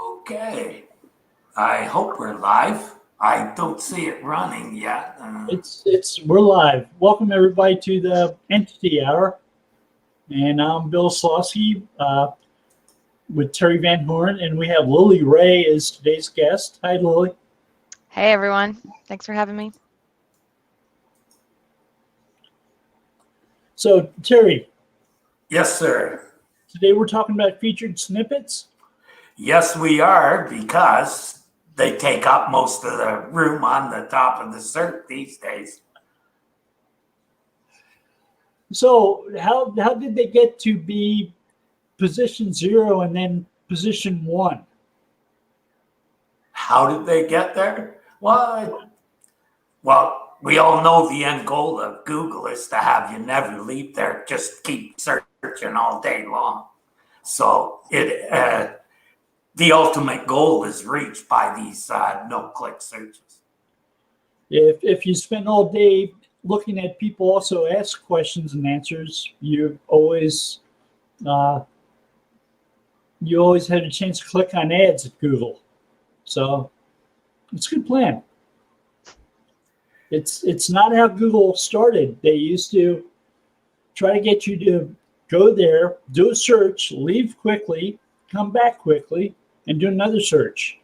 Okay. I hope we're live. I don't see it running yet. We're live. Welcome everybody to the Entity Hour, and I'm Bill Slawski with Terry Van Horn, and we have Lily Ray as today's guest. Hi, Lily. Hey everyone, thanks for having me. So Terry. Yes, sir. Today we're talking about featured snippets. Yes, we are, because they take up most of the room on the top of the search these days. So how did they get to be position 0 and then position 1? How did they get there? Well, we all know the end goal of Google is to have you never leave there. Just keep searching all day long. So the ultimate goal is reached by these no-click searches. If you spend all day looking at people also ask questions and answers, you always had a chance to click on ads at Google. So it's a good plan. It's not how Google started. They used to try to get you to go there, do a search, leave quickly, come back quickly, and do another search.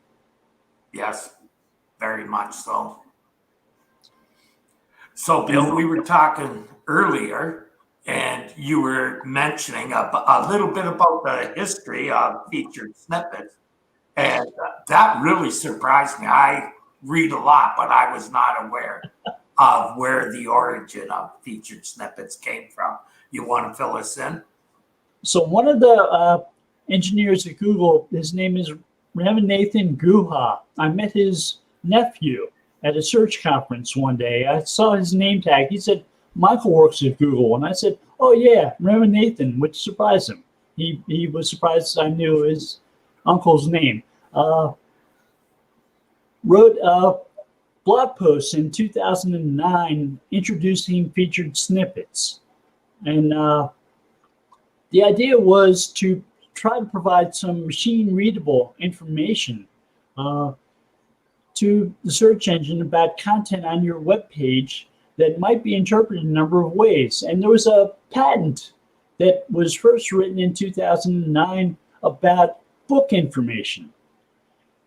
Yes, very much so. So, Bill, we were talking earlier, and you were mentioning a little bit about the history of featured snippets, and that really surprised me. I read a lot, but I was not aware of where the origin of featured snippets came from. You want to fill us in? So one of the engineers at Google, his name is Ramanathan Guha. I met his nephew at a search conference one day. I saw his name tag. He said, Michael works at Google. And I said, oh yeah, Ramanathan, which surprised him. He was surprised I knew his uncle's name. Wrote a blog post in 2009 introducing featured snippets. And the idea was to try to provide some machine readable information to the search engine about content on your web page that might be interpreted a number of ways. And there was a patent that was first written in 2009 about book information.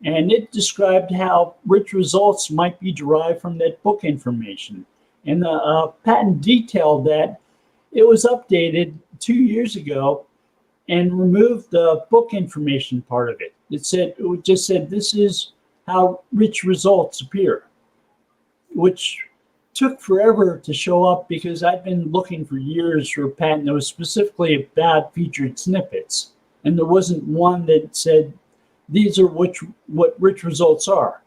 And it described how rich results might be derived from that book information. And the patent detailed that it was updated 2 years ago and removed the book information part of it. It just said this is how rich results appear, which took forever to show up because I'd been looking for years for a patent that was specifically about featured snippets. And there wasn't one that said, these are what rich results are.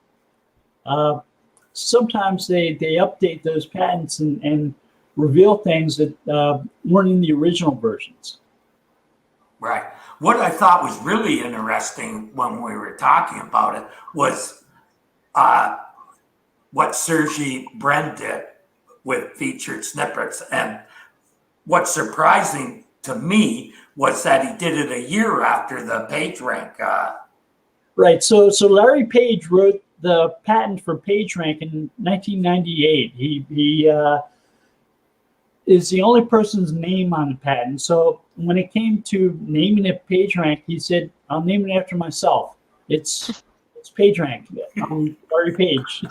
Sometimes they update those patents and reveal things that weren't in the original versions. Right. What I thought was really interesting when we were talking about it was what Sergey Brin did with featured snippets. And what's surprising to me was that he did it a year after the PageRank. Right. So Larry Page wrote the patent for PageRank in 1998. He is the only person's name on the patent. So when it came to naming it PageRank, he said, I'll name it after myself. It's PageRank. I'm Larry Page.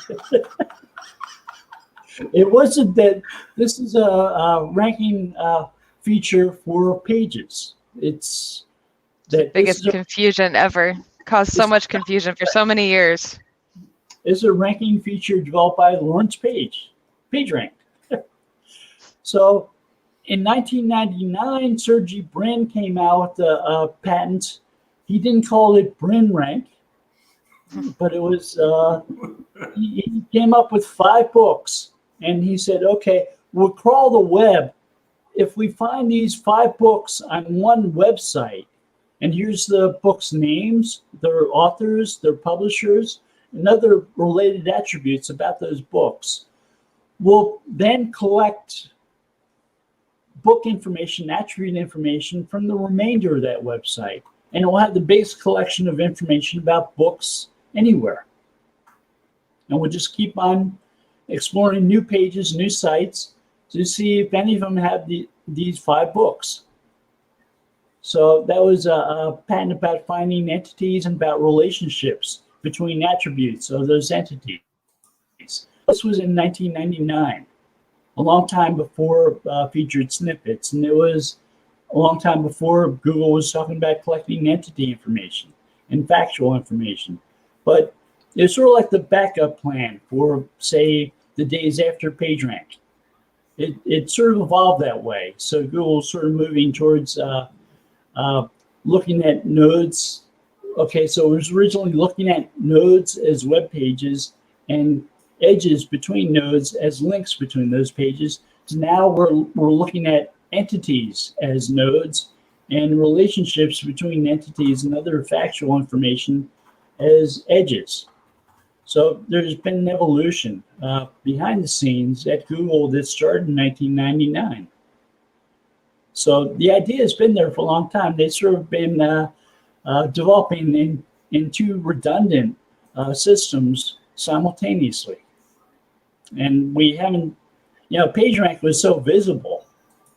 It wasn't that this is a ranking feature for pages. It's the biggest confusion ever. Caused so much confusion for so many years. It's a ranking feature developed by Lawrence Page, PageRank. So in 1999, Sergey Brin came out with a patent. He didn't call it Brin Rank, but it was, he came up with 5 books. And he said, okay, we'll crawl the web. If we find these 5 books on one website, and here's the books' names, their authors, their publishers, and other related attributes about those books, we'll then collect book information, attribute information from the remainder of that website. and it will have the base collection of information about books anywhere. And we'll just keep on exploring new pages, new sites to see if any of them have these 5 books. So that was a patent about finding entities and about relationships between attributes of those entities. This was in 1999, a long time before featured snippets, and it was a long time before Google was talking about collecting entity information and factual information. But it's sort of like the backup plan for, say, the days after PageRank. It sort of evolved that way. So Google's sort of moving towards looking at nodes. Okay, so it was originally looking at nodes as web pages and edges between nodes as links between those pages. So now we're looking at entities as nodes and relationships between entities and other factual information as edges. So there's been an evolution behind the scenes at Google that started in 1999. So the idea has been there for a long time. They've sort of been developing in 2 redundant systems simultaneously. And we haven't, PageRank was so visible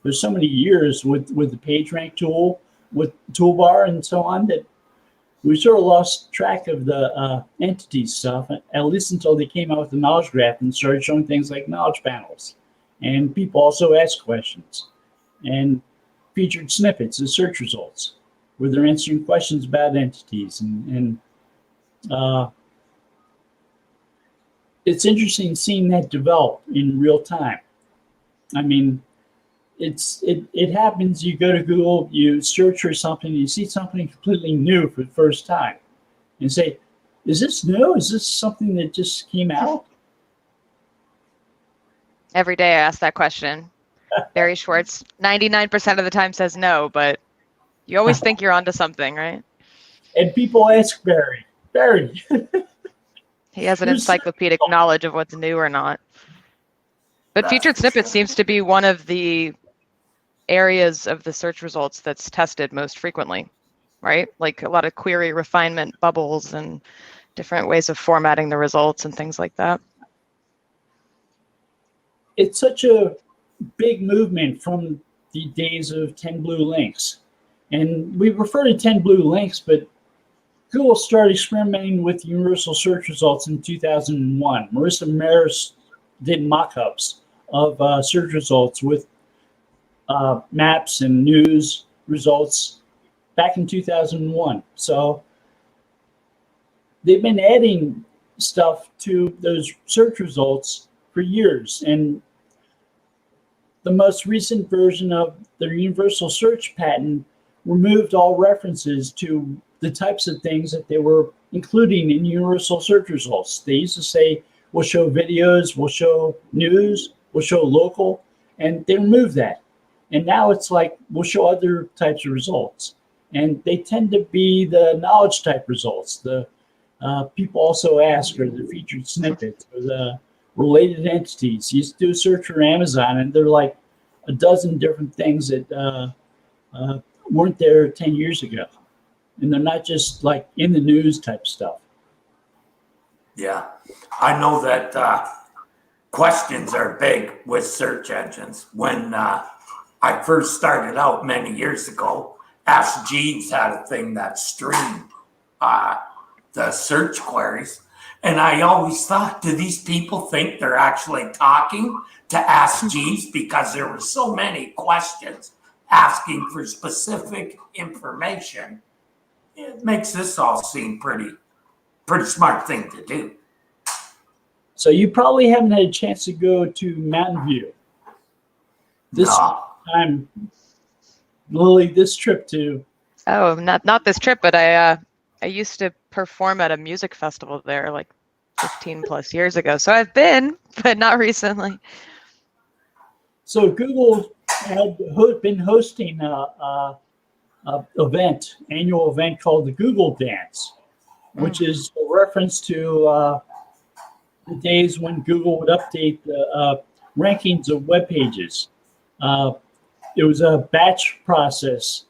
for so many years with the PageRank tool, with toolbar and so on, that we sort of lost track of the entity stuff, at least until they came out with the knowledge graph and started showing things like knowledge panels. And people also asked questions. And featured snippets as search results, where they're answering questions about entities. And it's interesting seeing that develop in real time. I mean, it happens, you go to Google, you search for something, you see something completely new for the first time, and say, is this new? Is this something that just came out? Every day I ask that question. Barry Schwartz, 99% of the time says no, but you always think you're onto something, right? And people ask Barry, he has an encyclopedic knowledge of what's new or not. But featured snippets seems to be one of the areas of the search results that's tested most frequently, right? Like a lot of query refinement bubbles and different ways of formatting the results and things like that. It's such a big movement from the days of 10 blue links. And we refer to 10 blue links, but Google started experimenting with universal search results in 2001. Marissa Maris did mock-ups of search results with maps and news results back in 2001. So they've been adding stuff to those search results for years. And the most recent version of the universal search patent removed all references to the types of things that they were including in universal search results. They used to say, we'll show videos, we'll show news, we'll show local, and they removed that. And now it's like, we'll show other types of results. And they tend to be the knowledge type results. The people also ask, or the featured snippets, or the related entities. You do a search for Amazon, and they're like a dozen different things that weren't there 10 years ago. And they're not just like in the news type stuff. Yeah, I know that questions are big with search engines. When I first started out many years ago, Ask Jeeves had a thing that streamed the search queries. And I always thought, do these people think they're actually talking to Ask Jeeves? Because there were so many questions asking for specific information. It makes this all seem pretty smart thing to do. So you probably haven't had a chance to go to Mountain View. This time, Lily, this trip to... Oh, not this trip, but I used to perform at a music festival there like 15 plus years ago. So I've been, but not recently. So Google had been hosting a annual event called the Google Dance, which is a reference to the days when Google would update the rankings of web pages. It was a batch process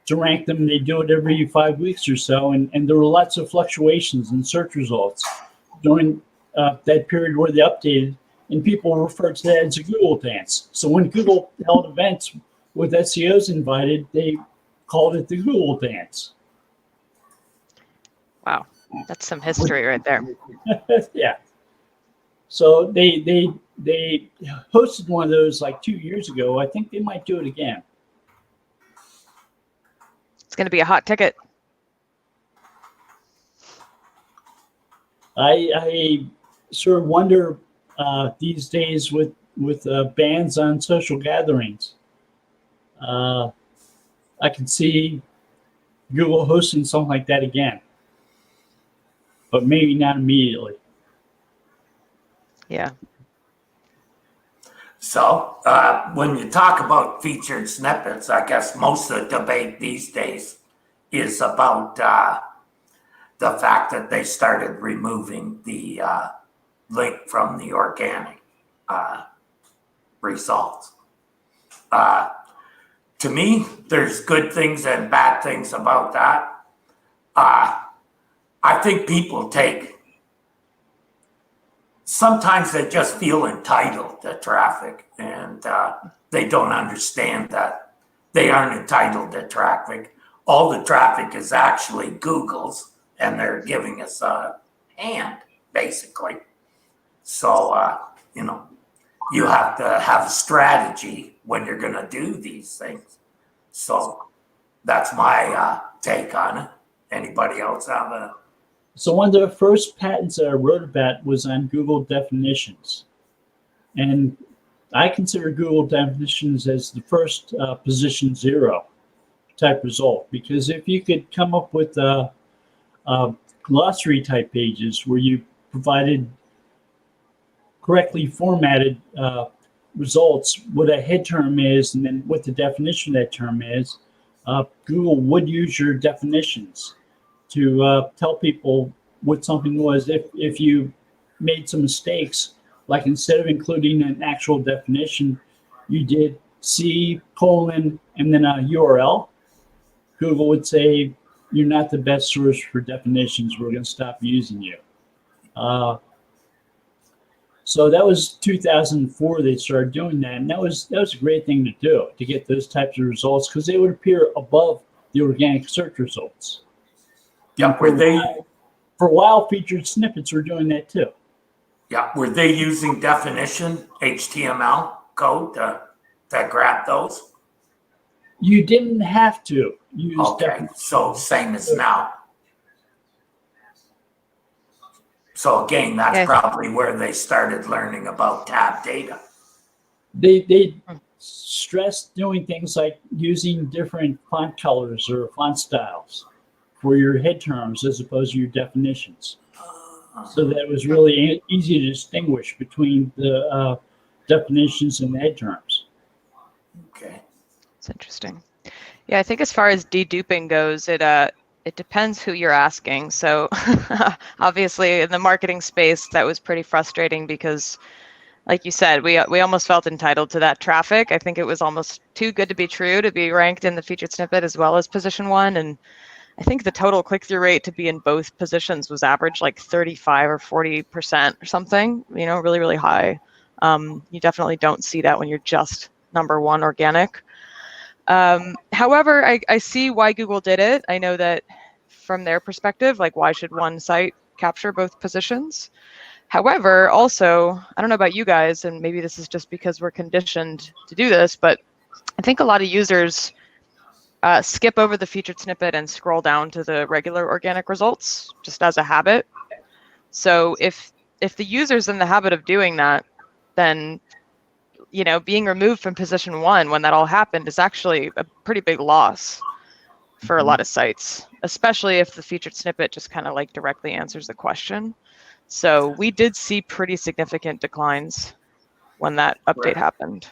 to rank them. They do it every 5 weeks or so, and there were lots of fluctuations in search results during that period where they updated, and people referred to that as a Google dance. So when Google held events with SEOs invited, they called it the Google dance. Wow, that's some history right there. Yeah. So they hosted one of those like 2 years ago. I think they might do it again. It's going to be a hot ticket. I sort of wonder these days with bans on social gatherings. I can see Google hosting something like that again, but maybe not immediately. Yeah. So when you talk about featured snippets, I guess most of the debate these days is about the fact that they started removing the link from the organic results. To me, there's good things and bad things about that. I think people sometimes they just feel entitled to traffic, and they don't understand that they aren't entitled to traffic. All the traffic is actually Google's, and they're giving us a hand, basically. So, you have to have a strategy when you're going to do these things. So that's my take on it. Anybody else have a... So one of the first patents that I wrote about was on Google definitions. And I consider Google definitions as the first position 0 type result, because if you could come up with glossary type pages where you provided correctly formatted results, what a head term is, and then what the definition of that term is, Google would use your definitions to tell people what something was. If you made some mistakes, like instead of including an actual definition, you did C:, and then a URL, Google would say, you're not the best source for definitions. We're going to stop using you. So that was 2004. They started doing that, and that was a great thing to do, to get those types of results, because they would appear above the organic search results. Yeah, for a while, featured snippets were doing that too. Yeah, were they using definition HTML code to grab those? You didn't have to use. Okay, so same as now. So again, that's probably where they started learning about tab data. They stressed doing things like using different font colors or font styles for your head terms as opposed to your definitions. So that it was really easy to distinguish between the definitions and the head terms. Okay. It's interesting. Yeah, I think as far as deduping goes, it depends who you're asking. So obviously in the marketing space, that was pretty frustrating because, like you said, we almost felt entitled to that traffic. I think it was almost too good to be true to be ranked in the featured snippet as well as position 1. And I think the total click-through rate to be in both positions was average like 35 or 40% or something, really, really high. You definitely don't see that when you're just number 1 organic. However, I see why Google did it. I know that from their perspective, like, why should one site capture both positions? However, also, I don't know about you guys, and maybe this is just because we're conditioned to do this, but I think a lot of users skip over the featured snippet and scroll down to the regular organic results just as a habit. So if the user's in the habit of doing that, then being removed from position 1 when that all happened is actually a pretty big loss for a lot of sites, especially if the featured snippet just kind of like directly answers the question. So we did see pretty significant declines when that update happened.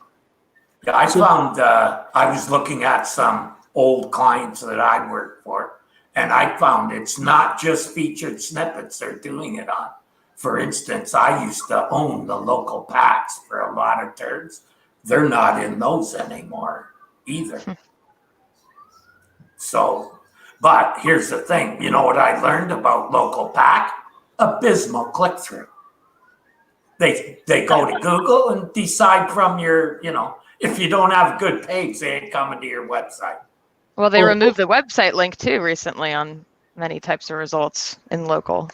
Yeah, I found I was looking at some old clients that I worked for, and I found it's not just featured snippets they're doing it on. For instance, I used to own the local packs for a lot of terms. They're not in those anymore either. So, but here's the thing. You know what I learned about local pack? Abysmal click through. They go to Google and decide from your, if you don't have a good page, they ain't coming to your website. Well, they removed the website link too recently on many types of results in local.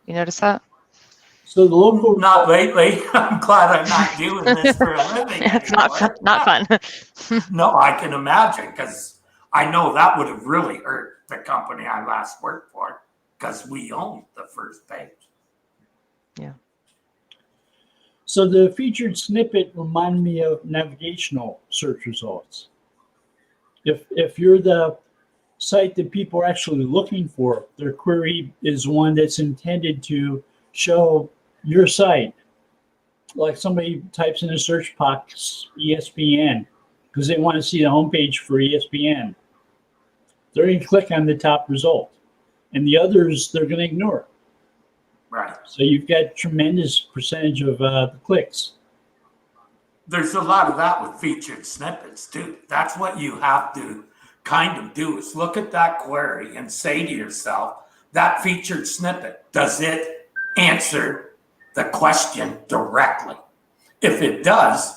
You notice that? So the local, Not lately. I'm glad I'm not doing this for a living It's anymore. not fun. No, I can imagine, because I know that would have really hurt the company I last worked for, because we owned the first page. Yeah. so the featured snippet reminded me of navigational search results. If you're the site that people are actually looking for, their query is one that's intended to show your site. Like somebody types in a search box ESPN because they want to see the homepage for ESPN. They're going to click on the top result, and the others they're going to ignore. Right. So you've got tremendous percentage of the clicks. There's a lot of that with featured snippets too. That's what you have to kind of do, is look at that query and say to yourself, that featured snippet, does it answer the question directly? If it does,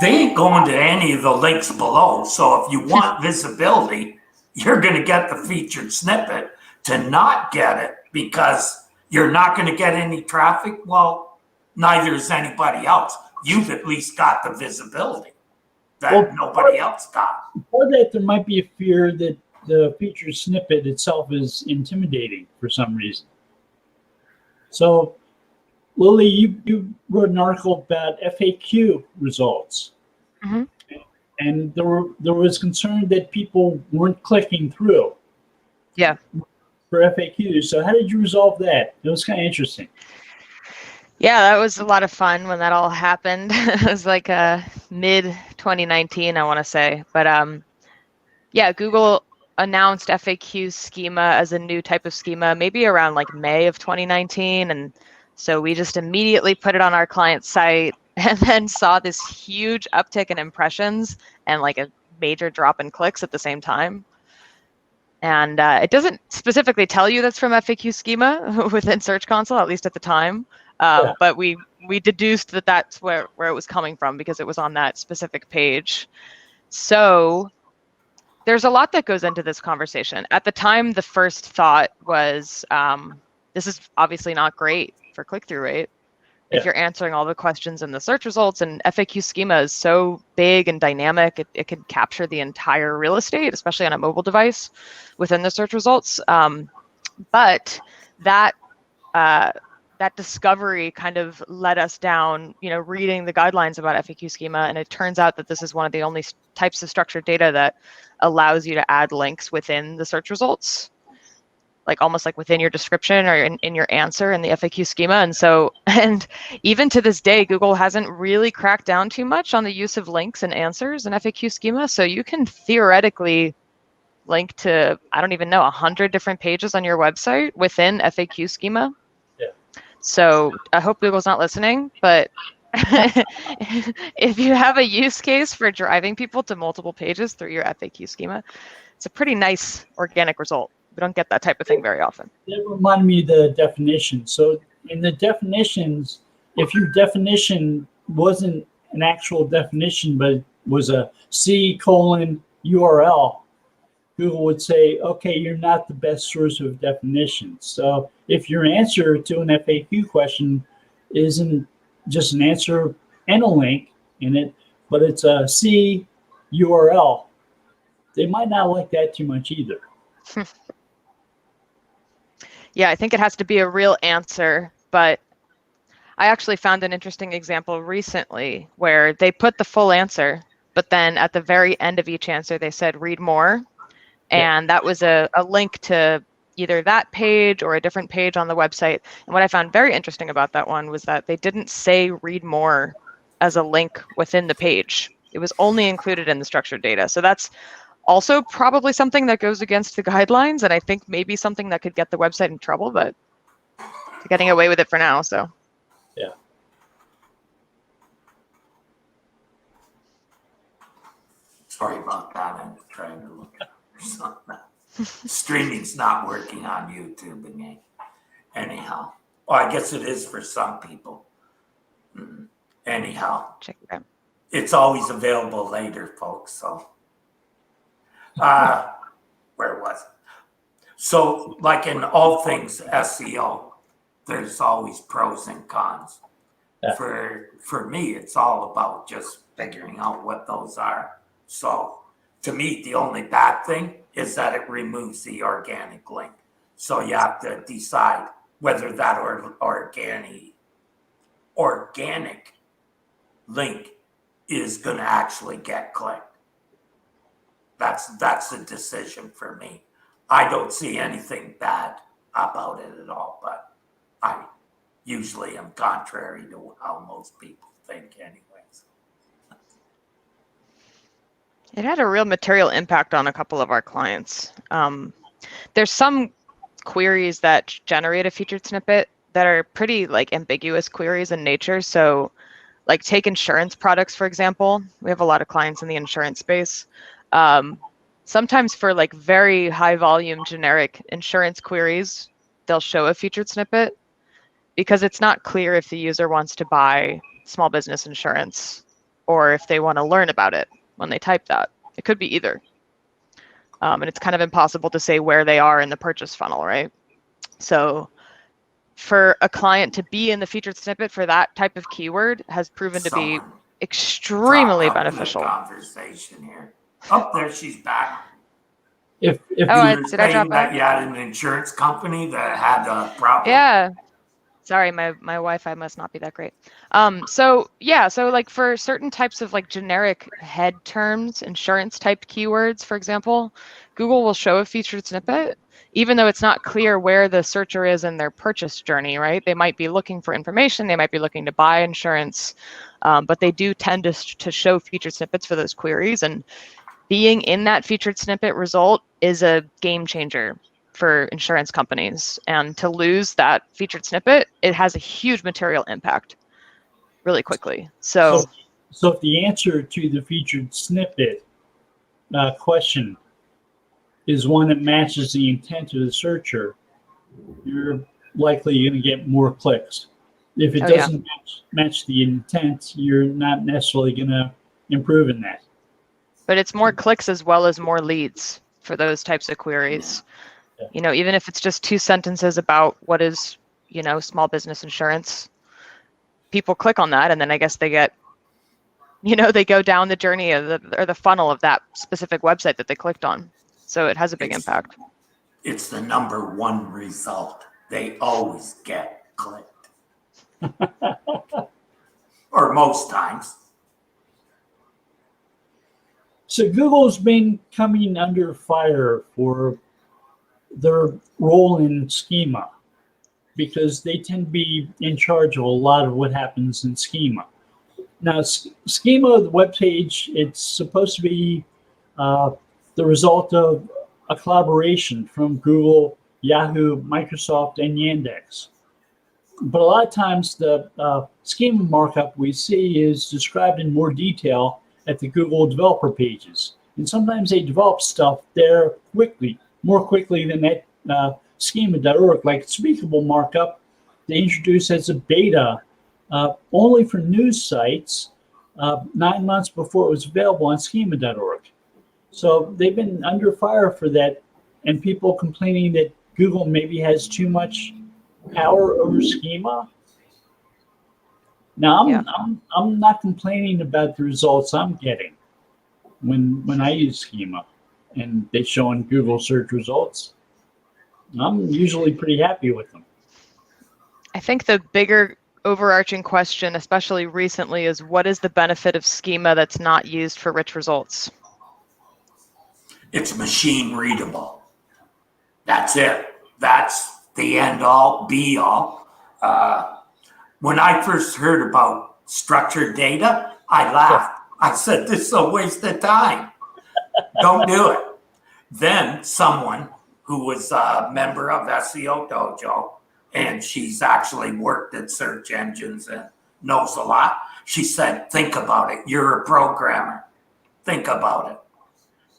they ain't going to any of the links below. So if you want visibility, you're going to get the featured snippet. To not get it because you're not going to get any traffic, well, neither is anybody else. You've at least got the visibility that nobody else got. Or that there might be a fear that the featured snippet itself is intimidating for some reason. So, Lily, you wrote an article about FAQ results. Mm-hmm. And there was concern that people weren't clicking through. Yeah. For FAQs. So how did you resolve that? It was kind of interesting. Yeah, that was a lot of fun when that all happened. It was like mid 2019, I want to say. But yeah, Google announced FAQ schema as a new type of schema, maybe around like May of 2019. And so we just immediately put it on our client site and then saw this huge uptick in impressions and like a major drop in clicks at the same time. And it doesn't specifically tell you that's from FAQ schema within Search Console, at least at the time. But we deduced that that's where it was coming from because it was on that specific page. So there's a lot that goes into this conversation. At the time, the first thought was, this is obviously not great for click-through rate. If you're answering all the questions in the search results, and FAQ schema is so big and dynamic, it can capture the entire real estate, especially on a mobile device within the search results. But that discovery kind of led us down, reading the guidelines about FAQ schema. And it turns out that this is one of the only types of structured data that allows you to add links within the search results, like almost like within your description or in your answer in the FAQ schema. And even to this day, Google hasn't really cracked down too much on the use of links and answers in FAQ schema. So you can theoretically link to, I don't even know, 100 different pages on your website within FAQ schema. Yeah. So I hope Google's not listening, but if you have a use case for driving people to multiple pages through your FAQ schema, it's a pretty nice organic result. We don't get that type of thing very often. That reminded me of the definition. So in the definitions, if your definition wasn't an actual definition, but was a C:URL, Google would say, okay, you're not the best source of definitions. So if your answer to an FAQ question isn't just an answer and a link in it, but it's a C:URL, they might not like that too much either. Yeah, I think it has to be a real answer, but I actually found an interesting example recently where they put the full answer, but then at the very end of each answer, they said, read more. And that was a link to either that page or a different page on the website. And what I found very interesting about that one was that they didn't say read more as a link within the page. It was only included in the structured data. So that's also probably something that goes against the guidelines, and I think maybe something that could get the website in trouble, but they're getting away with it for now. So yeah. Sorry about that. I'm trying to look at something. Streaming's not working on YouTube again. Anyhow. Well, I guess it is for some people. Anyhow. Check it out. It's always available later, folks. So, where was it? So, like in all things SEO, there's always pros and cons. Yeah. For me, it's all about just figuring out what those are. So, to me, the only bad thing is that it removes the organic link. So you have to decide whether that organic link is going to actually get clicked. That's a decision for me. I don't see anything bad about it at all, but I usually am contrary to how most people think anyways. It had a real material impact on a couple of our clients. There's some queries that generate a featured snippet that are pretty like ambiguous queries in nature. So like take insurance products, for example. We have a lot of clients in the insurance space. Sometimes for like very high volume generic insurance queries, they'll show a featured snippet because it's not clear if the user wants to buy small business insurance or if they want to learn about it when they type that. It could be either. And it's kind of impossible to say where they are in the purchase funnel, right? So for a client to be in the featured snippet for that type of keyword has proven to be extremely beneficial. Conversation here. Oh, there she's back. If Oh, did I drop out? You had an insurance company that had a problem. Yeah. Sorry, my Wi-Fi must not be that great. So like for certain types of like generic head terms, insurance type keywords, for example, Google will show a featured snippet, even though it's not clear where the searcher is in their purchase journey, right? They might be looking for information, they might be looking to buy insurance, but they do tend to show featured snippets for those queries. And being in that featured snippet result is a game changer for insurance companies, and to lose that featured snippet, it has a huge material impact really quickly. So if the answer to the featured snippet question is one that matches the intent of the searcher, you're likely going to get more clicks. If it doesn't match the intent, you're not necessarily going to improve in that. But it's more clicks as well as more leads for those types of queries. Yeah. You know, even if it's just 2 sentences about what is, small business insurance, people click on that, and then I guess they get, they go down the journey of the funnel of that specific website that they clicked on. So it has a big impact. It's the number one result. They always get clicked. Or most times. So Google's been coming under fire for their role in schema, because they tend to be in charge of a lot of what happens in schema. Now, schema, the webpage, it's supposed to be the result of a collaboration from Google, Yahoo, Microsoft, and Yandex. But a lot of times the schema markup we see is described in more detail at the Google developer pages. And sometimes they develop stuff there more quickly than that schema.org, like speakable markup they introduced as a beta only for news sites 9 months before it was available on schema.org. So they've been under fire for that, and people complaining that Google maybe has too much power over schema. Now, I'm not complaining about the results I'm getting when I use schema and they show in Google search results. I'm usually pretty happy with them. I think the bigger overarching question, especially recently, is what is the benefit of schema that's not used for rich results? It's machine readable. That's it. That's the end all, be all. When I first heard about structured data, I laughed. I said, this is a waste of time. Don't do it. Then someone who was a member of SEO Dojo, and she's actually worked at search engines and knows a lot, she said, think about it. You're a programmer. Think about it.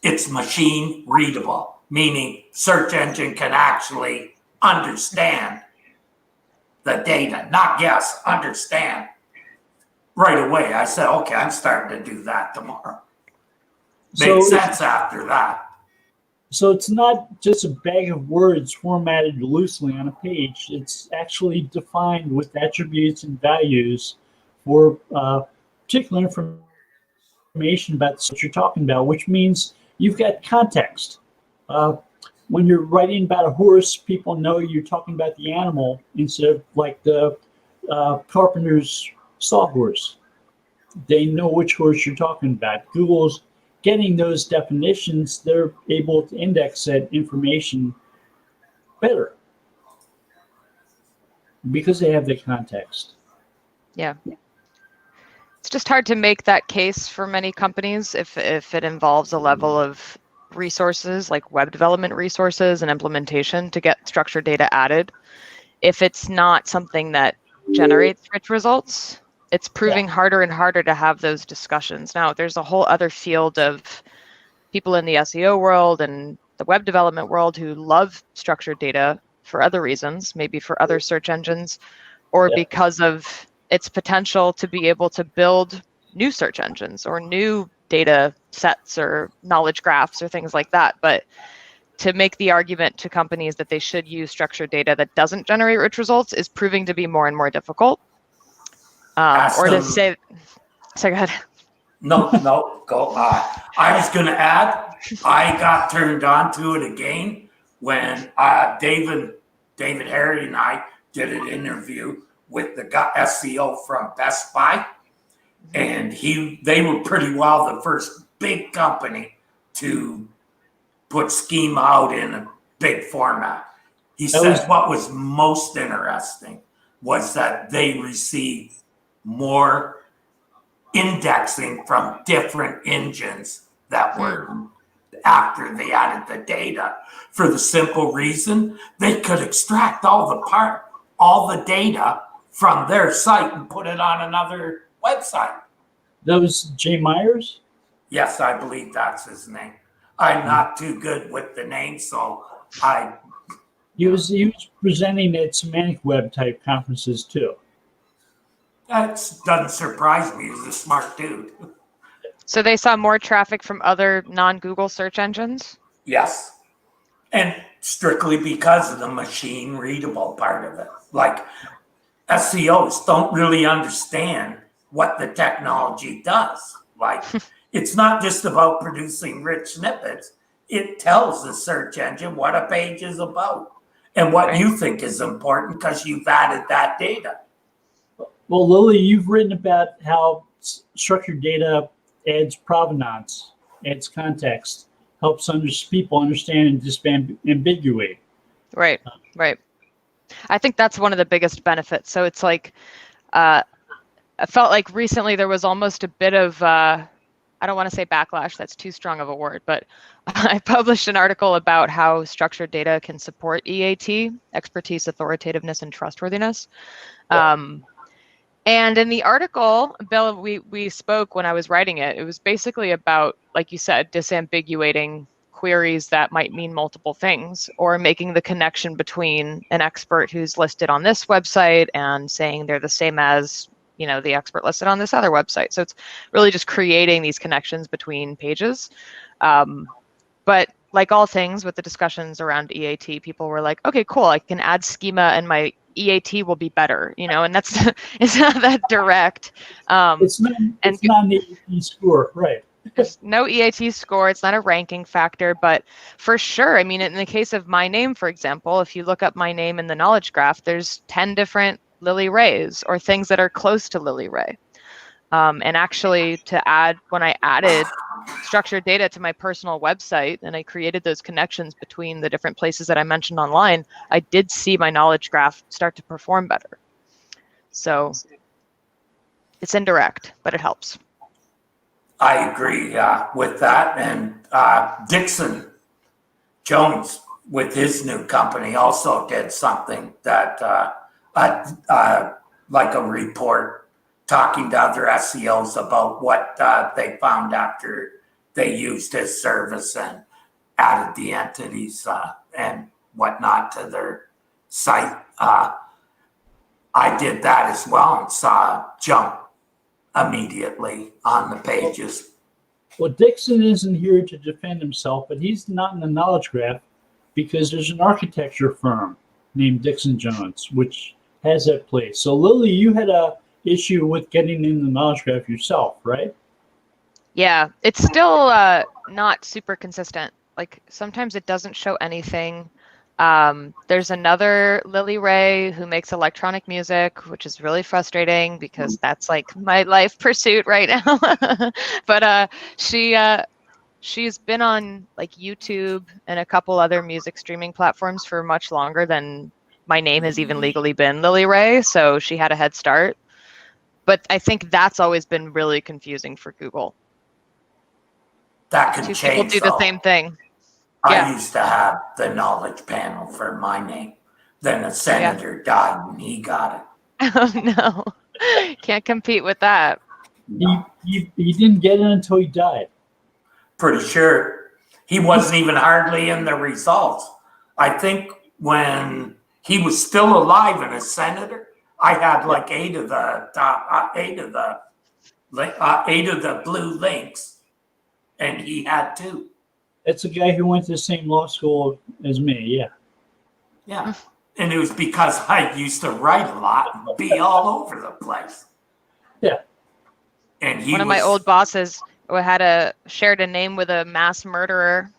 It's machine readable. meaning search engine can actually understand the data, not guess, understand right away. I said, okay, I'm starting to do that tomorrow. Made sense after that. So it's not just a bag of words formatted loosely on a page. It's actually defined with attributes and values for particular information about what you're talking about, which means you've got context. When you're writing about a horse, people know you're talking about the animal instead of like the carpenter's sawhorse. They know which horse you're talking about. Google's getting those definitions, they're able to index that information better because they have the context. Yeah. It's just hard to make that case for many companies if it involves a level of resources like web development resources and implementation to get structured data added. If it's not something that generates rich results, it's proving harder and harder to have those discussions. Now, there's a whole other field of people in the SEO world and the web development world who love structured data for other reasons, maybe for other search engines, or because of its potential to be able to build new search engines or new data sets or knowledge graphs or things like that. But to make the argument to companies that they should use structured data that doesn't generate rich results is proving to be more and more difficult. Or to say, so go ahead. No, go. I was going to add, I got turned on to it again when David Harry and I did an interview with the SEO from Best Buy, and they were pretty well the first big company to put schema out in a big format. He said what was most interesting was that they received more indexing from different engines that were after they added the data, for the simple reason they could extract all the data from their site and put it on another website. That was Jay Myers? Yes, I believe that's his name. I'm not too good with the name, so He was presenting at semantic web type conferences too. That doesn't surprise me. He's a smart dude. So they saw more traffic from other non-Google search engines? Yes. And strictly because of the machine readable part of it. Like SEOs don't really understand what the technology does. Like it's not just about producing rich snippets. It tells the search engine what a page is about and what you think is important because you've added that data. Well, Lily, you've written about how structured data adds provenance, adds context, helps people understand and disambiguate. Right. I think that's one of the biggest benefits. So it's like, I felt like recently there was almost a bit of, I don't want to say backlash, that's too strong of a word, but I published an article about how structured data can support EAT, expertise, authoritativeness, and trustworthiness. And in the article, Bill, we spoke when I was writing it. It was basically about, like you said, disambiguating queries that might mean multiple things, or making the connection between an expert who's listed on this website and saying they're the same as, the expert listed on this other website. So it's really just creating these connections between pages. But like all things with the discussions around EAT, people were like, okay, cool, I can add schema and my EAT will be better, and that's it's not that direct. It's not an EAT score, right? There's no EAT score. It's not a ranking factor, but for sure, I mean, in the case of my name, for example, if you look up my name in the knowledge graph, there's 10 different Lily Rays or things that are close to Lily Ray. And actually when I added structured data to my personal website and I created those connections between the different places that I mentioned online, I did see my knowledge graph start to perform better. So it's indirect, but it helps. I agree with that. And Dixon Jones, with his new company, also did something that like a report talking to other SEOs about what they found after they used his service and added the entities and whatnot to their site. I did that as well and saw a jump immediately on the pages. Well, Dixon isn't here to defend himself, but he's not in the knowledge graph because there's an architecture firm named Dixon Jones, which has that place. So, Lily, you had a issue with getting in the knowledge graph yourself, right? Yeah, it's still not super consistent. Like sometimes it doesn't show anything. There's another Lily Ray who makes electronic music, which is really frustrating because that's like my life pursuit right now. But she's been on like YouTube and a couple other music streaming platforms for much longer than my name has even legally been Lily Ray, so she had a head start. But I think that's always been really confusing for Google. That can Two change. people do the same thing. I used to have the knowledge panel for my name. Then a senator died and he got it. Oh no, can't compete with that. He didn't get it until he died. Pretty sure he wasn't even hardly in the results. I think when he was still alive and a senator, I had like 8 of the blue links, and he had 2. That's a guy who went to the same law school as me, yeah. Yeah. And it was because I used to write a lot and be all over the place. Yeah. And one of my old bosses shared a name with a mass murderer.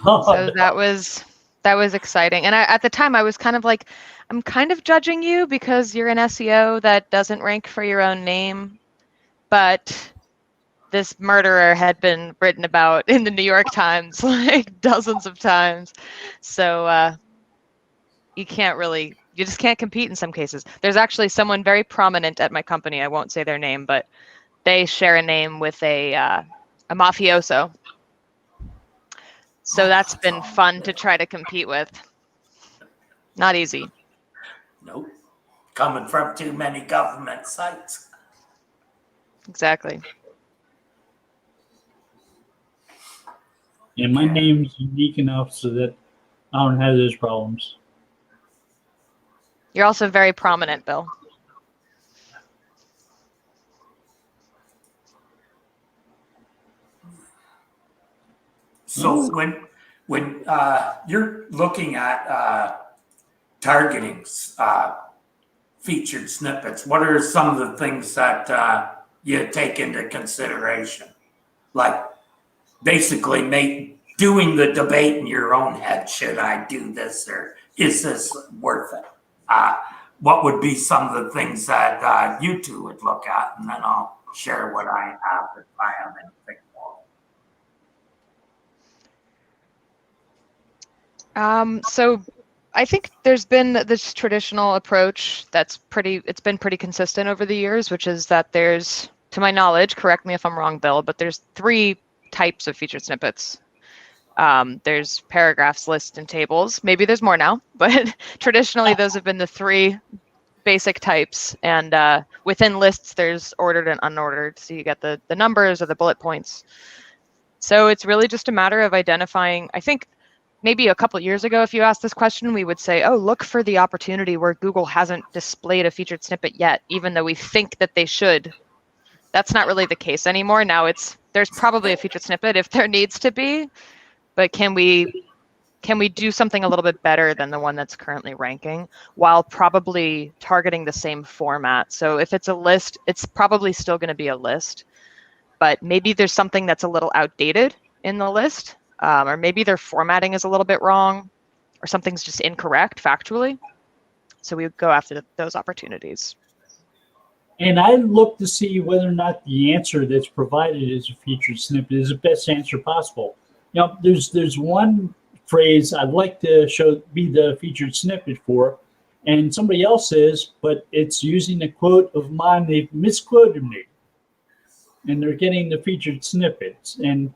So that was exciting. And at the time I was kind of like, I'm kind of judging you because you're an SEO that doesn't rank for your own name. But this murderer had been written about in the New York Times like dozens of times. So you just can't compete in some cases. There's actually someone very prominent at my company, I won't say their name, but they share a name with a mafioso. So that's been fun to try to compete with. Not easy. Nope. Coming from too many government sites. Exactly. And my name's unique enough so that I don't have those problems. You're also very prominent, Bill. So when you're looking at targeting featured snippets, what are some of the things that you take into consideration? Like basically doing the debate in your own head. Should I do this or is this worth it? What would be some of the things that you two would look at? And then I'll share what I have if I have anything more. So I think there's been this traditional approach it's been pretty consistent over the years, which is that there's, to my knowledge, correct me if I'm wrong, Bill, but there's 3 types of featured snippets. There's paragraphs, lists, and tables. Maybe there's more now, but traditionally those have been the 3 basic types. And within lists, there's ordered and unordered. So you get the numbers or the bullet points. So it's really just a matter of identifying. I think maybe a couple of years ago, if you asked this question, we would say, oh, look for the opportunity where Google hasn't displayed a featured snippet yet, even though we think that they should. That's not really the case anymore. Now there's probably a featured snippet if there needs to be, but can we do something a little bit better than the one that's currently ranking while probably targeting the same format? So if it's a list, it's probably still going to be a list, but maybe there's something that's a little outdated in the list, or maybe their formatting is a little bit wrong, or something's just incorrect factually. So we would go after those opportunities. And I look to see whether or not the answer that's provided as a featured snippet is the best answer possible. You know, there's one phrase I'd like to be the featured snippet for, and somebody else says, but it's using a quote of mine, they've misquoted me, and they're getting the featured snippets, and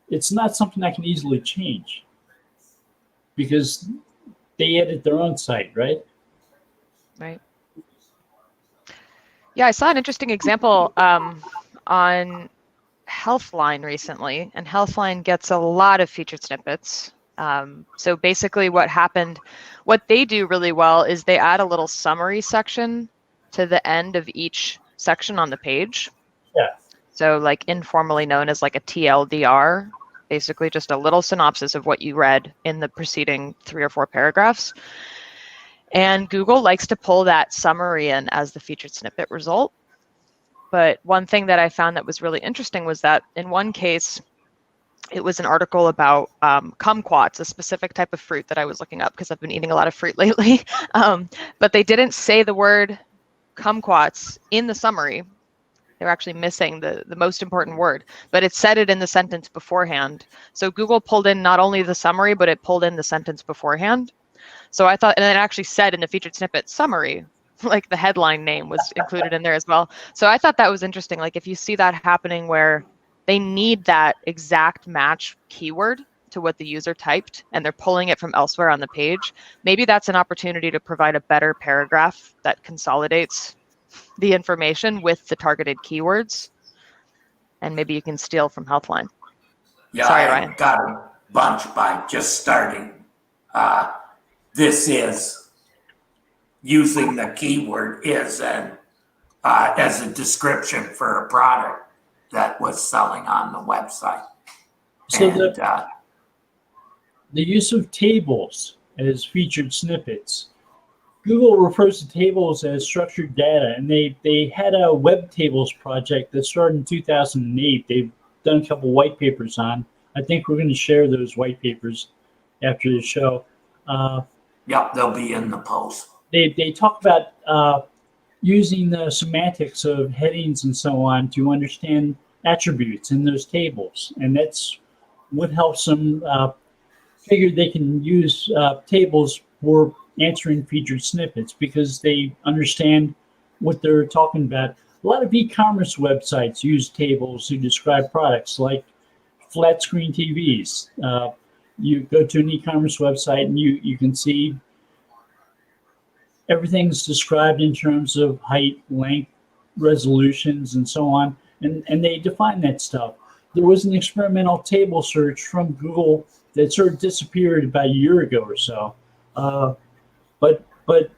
it's not something I can easily change because they edit their own site, right? Right. Yeah, I saw an interesting example on Healthline recently, and Healthline gets a lot of featured snippets. So basically what they do really well is they add a little summary section to the end of each section on the page. Yeah. So like informally known as like a TLDR, basically just a little synopsis of what you read in the preceding 3 or 4 paragraphs. And Google likes to pull that summary in as the featured snippet result. But one thing that I found that was really interesting was that in one case, it was an article about kumquats, a specific type of fruit that I was looking up because I've been eating a lot of fruit lately. But they didn't say the word kumquats in the summary. They're actually missing the most important word, but it said it in the sentence beforehand. So Google pulled in not only the summary, but it pulled in the sentence beforehand. So I thought, and it actually said in the featured snippet summary, like the headline name was included in there as well. So I thought that was interesting. Like if you see that happening where they need that exact match keyword to what the user typed and they're pulling it from elsewhere on the page, maybe that's an opportunity to provide a better paragraph that consolidates the information with the targeted keywords. And maybe you can steal from Healthline. Yeah, Sorry, I Ryan. got a bunch by just starting. This is using the keyword is and as a description for a product that was selling on the website. So And, the use of tables as featured snippets. Google refers to tables as structured data, and they had a web tables project that started in 2008. They've done a couple white papers on. I think we're going to share those white papers after the show. Yep, they'll be in the post. They talk about using the semantics of headings and so on to understand attributes in those tables, and that's what helps them figure they can use tables for answering featured snippets because they understand what they're talking about. A lot of e-commerce websites use tables to describe products like flat screen TVs. You go to an e-commerce website and you can see everything's described in terms of height, length, resolutions, and so on, and they define that stuff. There was an experimental table search from Google that sort of disappeared about a year ago or so. But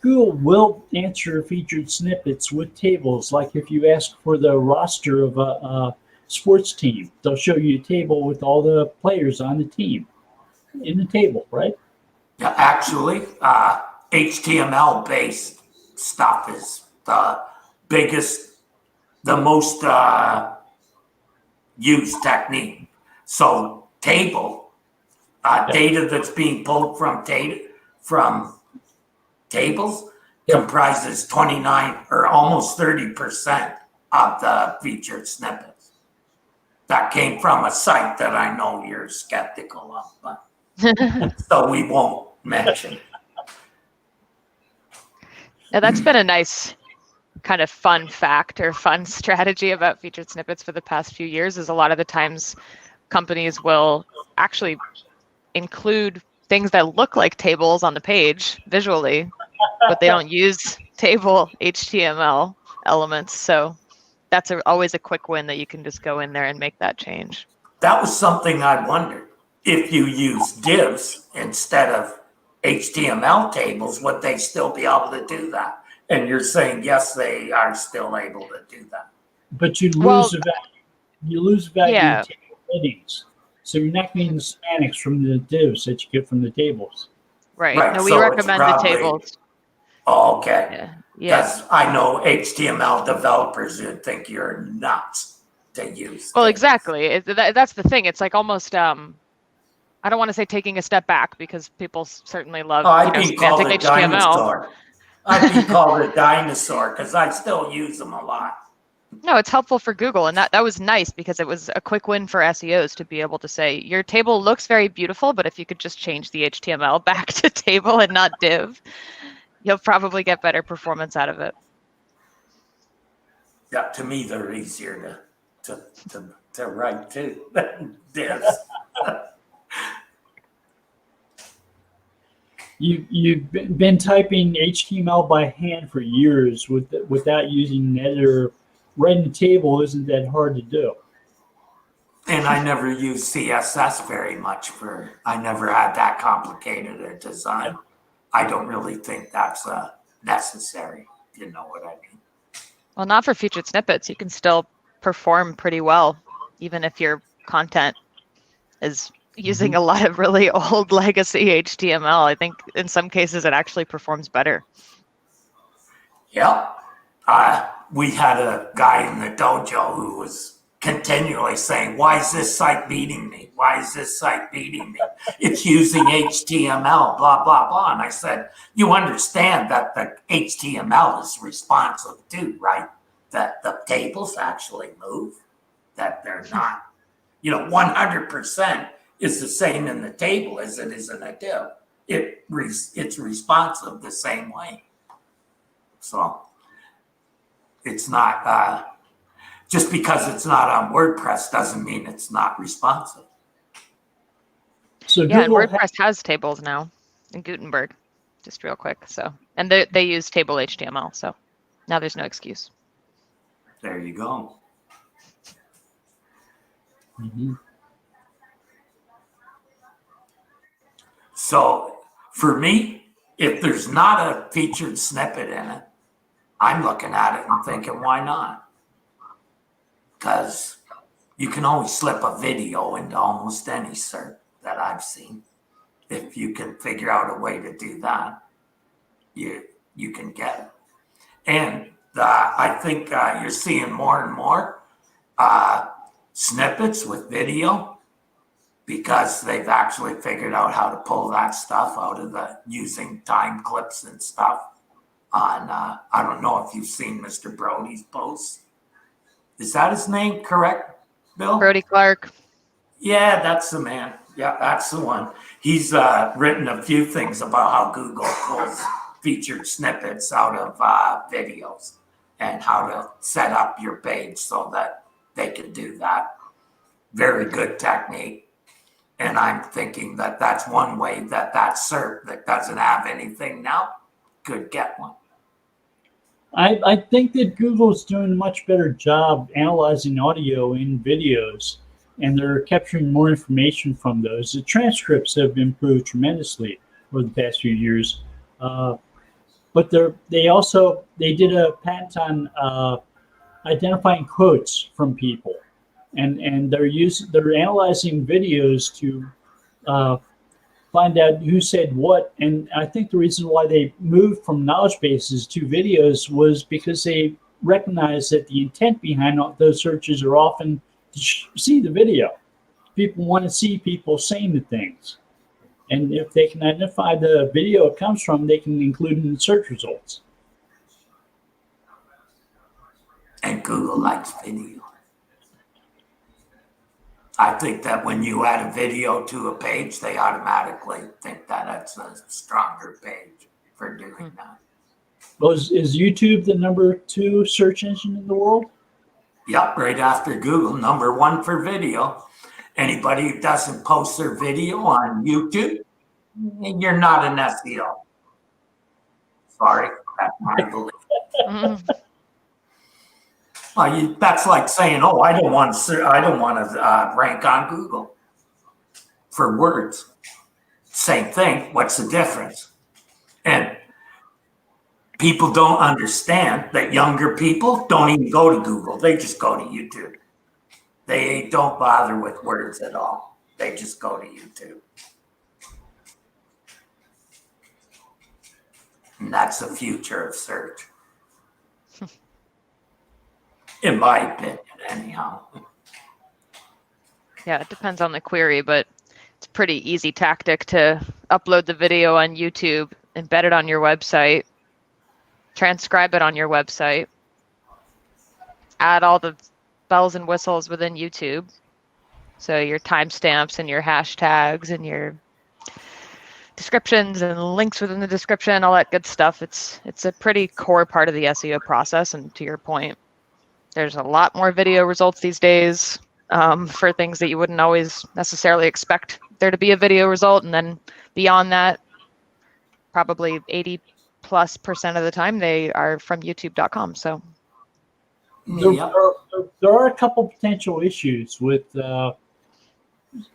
Google will answer featured snippets with tables. Like if you ask for the roster of a sports team, they'll show you a table with all the players on the team in the table, right? Yeah, actually, HTML-based stuff is the biggest, the most used technique. So table, data that's being pulled from tables comprises 29 or almost 30% of the featured snippets. That came from a site that I know you're skeptical of, but so we won't mention. Now that's been a nice kind of fun fact or fun strategy about featured snippets for the past few years is a lot of the times companies will actually include things that look like tables on the page visually, but they don't use table HTML elements. So that's always a quick win that you can just go in there and make that change. That was something I wondered. If you use divs instead of HTML tables, would they still be able to do that? And you're saying, yes, they are still able to do that. But you lose value Yeah. in table headings. So you're not getting the semantics from the divs that you get from the tables. Right. Right, No, we so it's recommend probably- the tables. Oh, okay. Yeah. Because I know HTML developers would think you're nuts to use. Well, tables. exactly. That's the thing. It's like almost, I don't want to say taking a step back because people certainly love I'd be called semantic a HTML. dinosaur. I'd be called a dinosaur because I still use them a lot. No, it's helpful for Google, and that was nice because it was a quick win for SEOs to be able to say your table looks very beautiful, but if you could just change the HTML back to table and not div, you'll probably get better performance out of it. Yeah, to me, they're easier to write too than divs. You've been typing HTML by hand for years without using an editor. Writing a table isn't that hard to do. And I never used CSS very much I never had that complicated a design. I don't really think that's necessary. You know what I mean? Well, not for featured snippets. You can still perform pretty well, even if your content is using a lot of really old legacy HTML. I think in some cases it actually performs better. Yep. We had a guy in the dojo who was continually saying, why is this site beating me? Why is this site beating me? It's using HTML, blah, blah, blah. And I said, you understand that the HTML is responsive too, right? That the tables actually move, that they're not, 100% is the same in the table as it is in a div. It's responsive the same way. So it's not, just because it's not on WordPress doesn't mean it's not responsive. So Yeah, and Google WordPress has tables now in Gutenberg, just real quick. So, and they use table HTML. So now there's no excuse. There you go. So for me, if there's not a featured snippet in it, I'm looking at it and thinking, why not? Because you can always slip a video into almost any cert that I've seen. If you can figure out a way to do that, you can get it. And I think you're seeing more and more snippets with video, because they've actually figured out how to pull that stuff out of using time clips and stuff on, I don't know if you've seen Mr. Brody's posts. Is that his name, correct, Bill? Brody Clark. Yeah, that's the man. Yeah, that's the one. He's written a few things about how Google pulls featured snippets out of videos and how to set up your page so that they can do that. Very good technique. And I'm thinking that that's one way that cert that doesn't have anything now could get one. I think that Google's doing a much better job analyzing audio in videos, and they're capturing more information from those. The transcripts have improved tremendously over the past few years. But they did a patent on identifying quotes from people. And they're analyzing videos to find out who said what. And I think the reason why they moved from knowledge bases to videos was because they recognize that the intent behind those searches are often to see the video. People want to see people saying the things. And if they can identify the video it comes from, they can include it in the search results. And Google likes video. I think that when you add a video to a page, they automatically think that that's a stronger page for doing that. Well, is YouTube the number 2 search engine in the world? Yep, right after Google, number 1 for video. Anybody who doesn't post their video on YouTube, you're not an SEO. Sorry, that's my belief. Well, that's like saying, "Oh, I don't want to rank on Google for words." Same thing. What's the difference? And people don't understand that younger people don't even go to Google; they just go to YouTube. They don't bother with words at all. They just go to YouTube, and that's the future of search. In my opinion, anyhow. Yeah, it depends on the query, but it's a pretty easy tactic to upload the video on YouTube, embed it on your website, transcribe it on your website, add all the bells and whistles within YouTube. So your timestamps and your hashtags and your descriptions and links within the description, all that good stuff. It's a pretty core part of the SEO process. And to your point, there's a lot more video results these days for things that you wouldn't always necessarily expect there to be a video result. And then beyond that, probably 80+% of the time they are from youtube.com. So Yep. There are a couple potential issues with a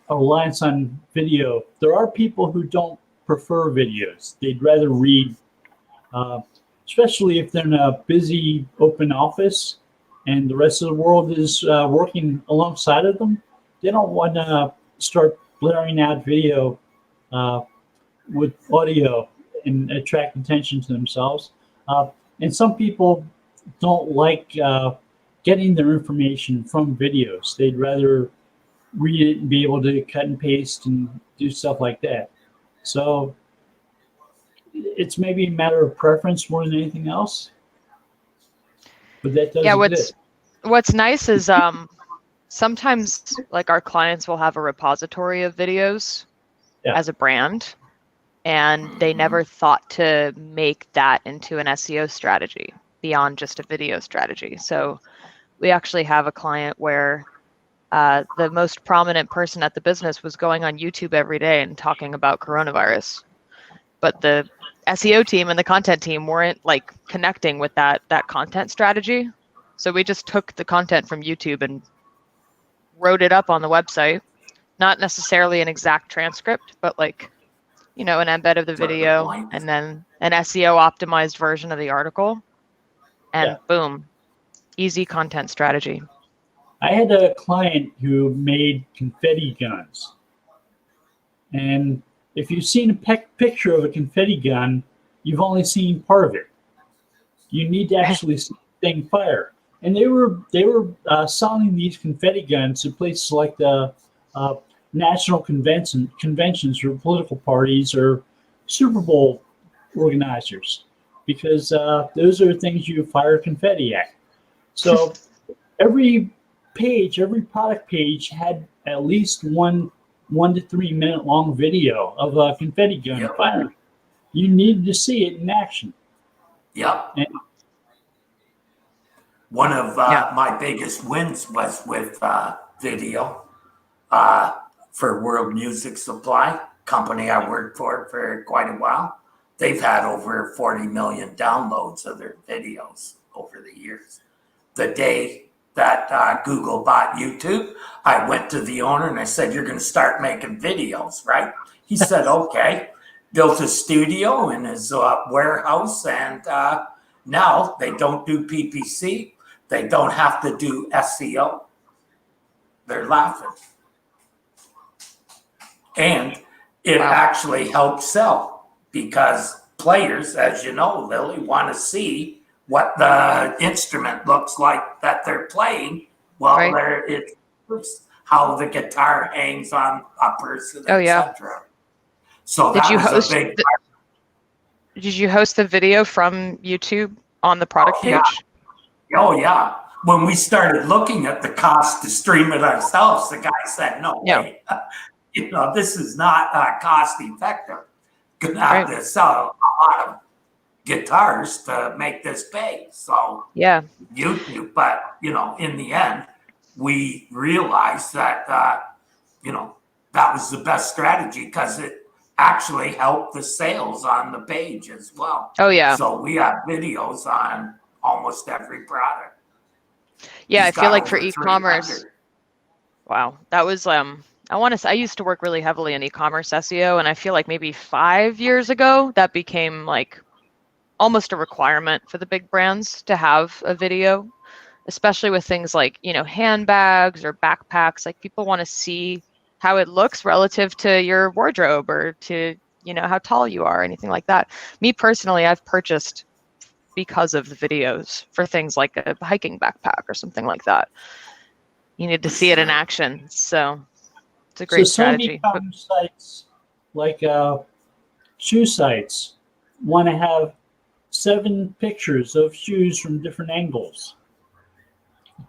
reliance on video. There are people who don't prefer videos. They'd rather read, especially if they're in a busy open office and the rest of the world is working alongside of them. They don't want to start blaring out video with audio and attract attention to themselves. And some people don't like getting their information from videos. They'd rather read it and be able to cut and paste and do stuff like that. So it's maybe a matter of preference more than anything else. But that does exist. What's nice is sometimes like our clients will have a repository of videos as a brand, and they never thought to make that into an SEO strategy beyond just a video strategy. So we actually have a client where the most prominent person at the business was going on YouTube every day and talking about coronavirus, but the SEO team and the content team weren't like connecting with that content strategy. So we just took the content from YouTube and wrote it up on the website, not necessarily an exact transcript, but like, you know, an embed of the video and then an SEO optimized version of the article, and boom, easy content strategy. I had a client who made confetti guns. And if you've seen a picture of a confetti gun, you've only seen part of it. You need to actually see the thing fire. And they were selling these confetti guns to places like the national conventions for political parties or Super Bowl organizers, because those are things you fire confetti at. So every product page had at least 1 to 3 minute long video of a confetti gun firing. You needed to see it in action. Yep. And one of my biggest wins was with video for World Music Supply, company I worked for quite a while. They've had over 40 million downloads of their videos over the years. The day that Google bought YouTube, I went to the owner and I said, "You're going to start making videos, right?" He said, "Okay." Built a studio in his warehouse, and now they don't do PPC. They don't have to do SEO. They're laughing. And it actually helps sell because players, as you know, Lily, want to see what the instrument looks like that they're playing while it's how the guitar hangs on a person, etc. So did you host the video from YouTube on the product page? Oh yeah. When we started looking at the cost to stream it ourselves, the guy said, "No way, this is not cost effective. Gonna have to sell a lot of guitars to make this pay." So YouTube, but in the end, we realized that that was the best strategy because it actually helped the sales on the page as well. Oh yeah. So we have videos on almost every product. Yeah, I feel like for e-commerce. Wow, that was I used to work really heavily in e-commerce SEO, and I feel like maybe 5 years ago that became like almost a requirement for the big brands to have a video, especially with things like, handbags or backpacks. Like people want to see how it looks relative to your wardrobe or to, how tall you are, anything like that. Me personally, I've purchased because of the videos for things like a hiking backpack or something like that. You need to see it in action. So it's a great strategy. Some e-commerce sites, like shoe sites, want to have 7 pictures of shoes from different angles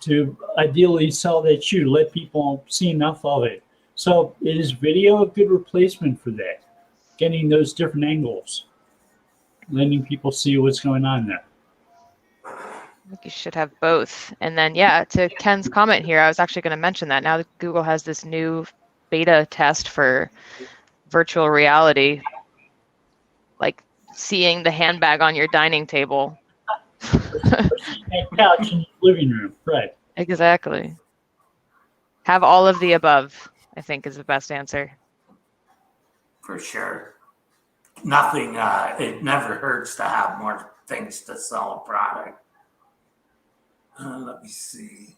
to ideally sell that shoe, let people see enough of it. So is video a good replacement for that? Getting those different angles, letting people see what's going on there. I think you should have both. And then, to Ken's comment here, I was actually going to mention that now that Google has this new beta test for virtual reality, like seeing the handbag on your dining table. sitting on that couch in the living room, right? Exactly. Have all of the above, I think, is the best answer. For sure. Nothing, it never hurts to have more things to sell a product. Let me see.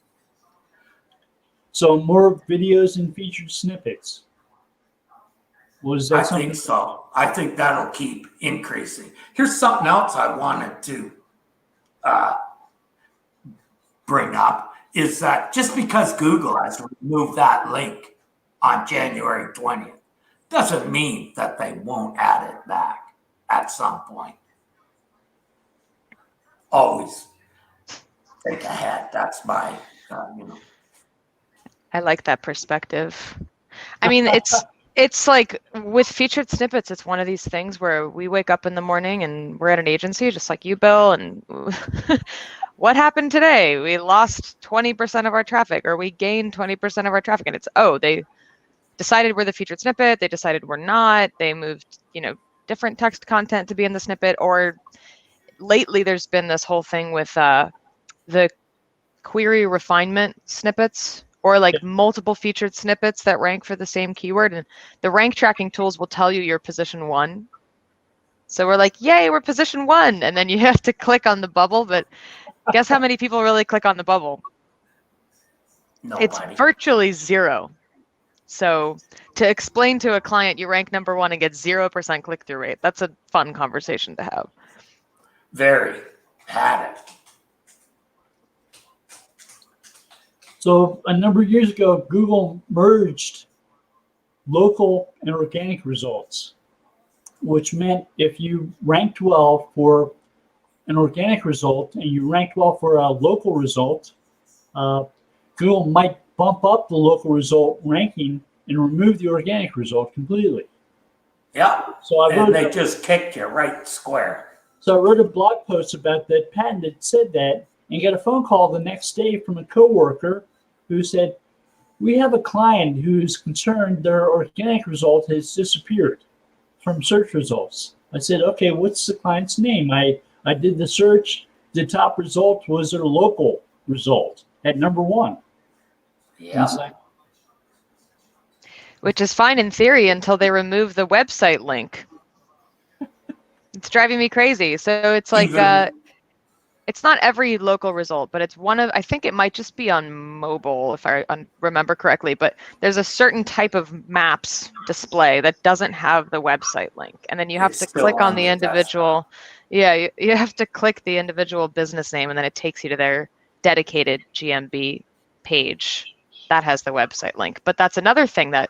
So more videos and featured snippets. Was that I something? think so. I think that'll keep increasing. Here's something else I wanted to bring up is that just because Google has removed that link on January 20th doesn't mean that they won't add it back at some point. Always think ahead. That's my, I like that perspective. I mean, it's like with featured snippets, it's one of these things where we wake up in the morning and we're at an agency just like you, Bill, and what happened today? We lost 20% of our traffic, or we gained 20% of our traffic, and it's, oh, they decided we're the featured snippet, they decided we're not, they moved, different text content to be in the snippet, or lately there's been this whole thing with the query refinement snippets, or like multiple featured snippets that rank for the same keyword, and the rank tracking tools will tell you you're position 1. So we're like, yay, we're position 1, and then you have to click on the bubble, but guess how many people really click on the bubble? nobody. It's virtually 0. So to explain to a client you rank number 1 and get 0% click-through rate, that's a fun conversation to have. Very. Had it. So a number of years ago, Google merged local and organic results, which meant if you ranked well for an organic result and you ranked well for a local result, Google might bump up the local result ranking and remove the organic result completely. Yeah. So they just kicked you right square. So I wrote a blog post about that patent that said that, and got a phone call the next day from a coworker who said, we have a client who's concerned their organic result has disappeared from search results. I said, okay, what's the client's name? I did the search. The top result was their local result at number 1. Yeah. Which is fine in theory until they remove the website link. It's driving me crazy. So it's like, it's not every local result, but it's one of, I think it might just be on mobile, if I remember correctly, but there's a certain type of maps display that doesn't have the website link. And then you have to click on the individual. Yeah, you have to click the individual business name, and then it takes you to their dedicated GMB page that has the website link. But that's another thing that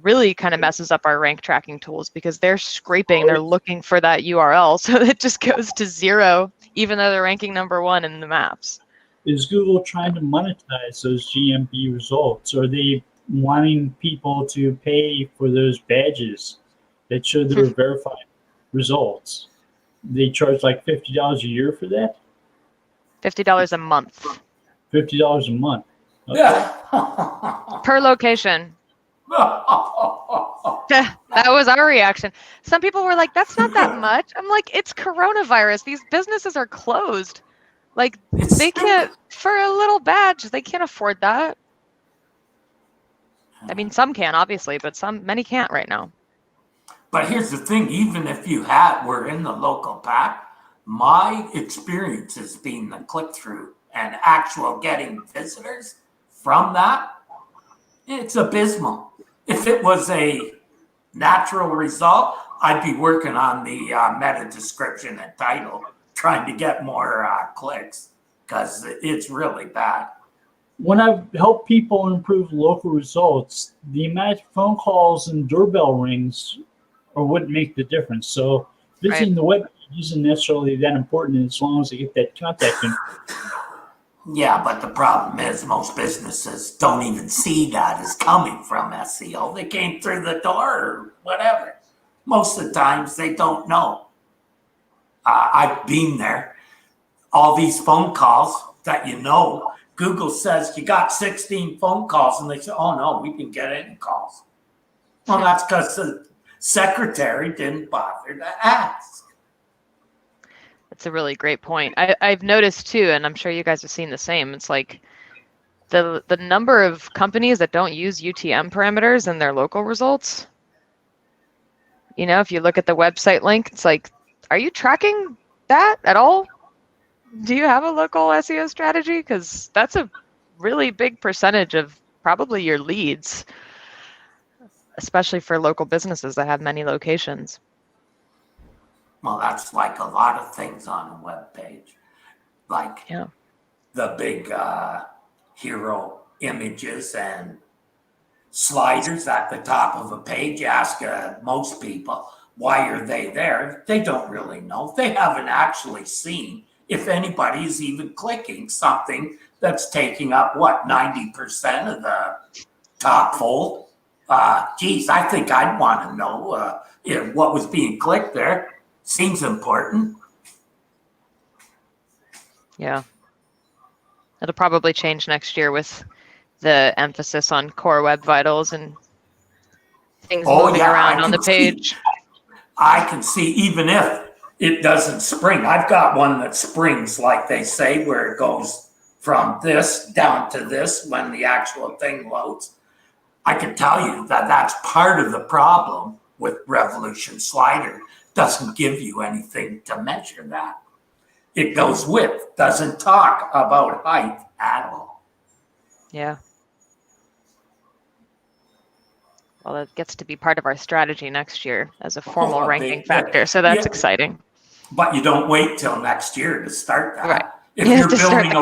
really kind of messes up our rank tracking tools, because they're scraping, they're looking for that URL, so it just goes to 0, even though they're ranking number 1 in the maps. Is Google trying to monetize those GMB results? Are they wanting people to pay for those badges that show their verified results? They charge like $50 a year for that? $50 a month. $50 a month. Okay. Yeah. Per location. That was our reaction. Some people were like, that's not that much. I'm like, it's coronavirus. These businesses are closed. Like, they can't, for a little badge, they can't afford that. I mean, some can, obviously, but many can't right now. But here's the thing, even if you were in the local pack, my experience has been the click-through and actual getting visitors from that, it's abysmal. If it was a natural result, I'd be working on the meta description and title, trying to get more clicks, because it's really bad. When I've helped people improve local results, the amount of phone calls and doorbell rings are what make the difference. So visiting the web isn't necessarily that important as long as they get that contact info. Yeah, but the problem is most businesses don't even see that as coming from SEO. They came through the door or whatever. Most of the times they don't know. I've been there. All these phone calls that Google says you got 16 phone calls, and they say, oh no, we didn't get any calls. Well, that's because the secretary didn't bother to ask. It's a really great point. I've noticed too, and I'm sure you guys have seen the same. It's like the number of companies that don't use UTM parameters in their local results. You know, if you look at the website link, it's like, are you tracking that at all? Do you have a local SEO strategy? Because that's a really big percentage of probably your leads, especially for local businesses that have many locations. Well, that's like a lot of things on a web page, like Yeah. the big hero images and sliders at the top of a page. Ask most people, why are they there? They don't really know. They haven't actually seen if anybody is even clicking something that's taking up, what, 90% of the top fold? Geez, I think I'd want to know what was being clicked there. Seems important. Yeah. It'll probably change next year with the emphasis on core web vitals and things moving around on the page. I can see even if it doesn't spring. I've got one that springs, like they say, where it goes from this down to this when the actual thing loads. I can tell you that that's part of the problem with Revolution Slider. Doesn't give you anything to measure that. It goes with, doesn't talk about height at all. Yeah. Well, that gets to be part of our strategy next year as a formal ranking factor. So that's exciting. But you don't wait till next year to start that. Right. If you're building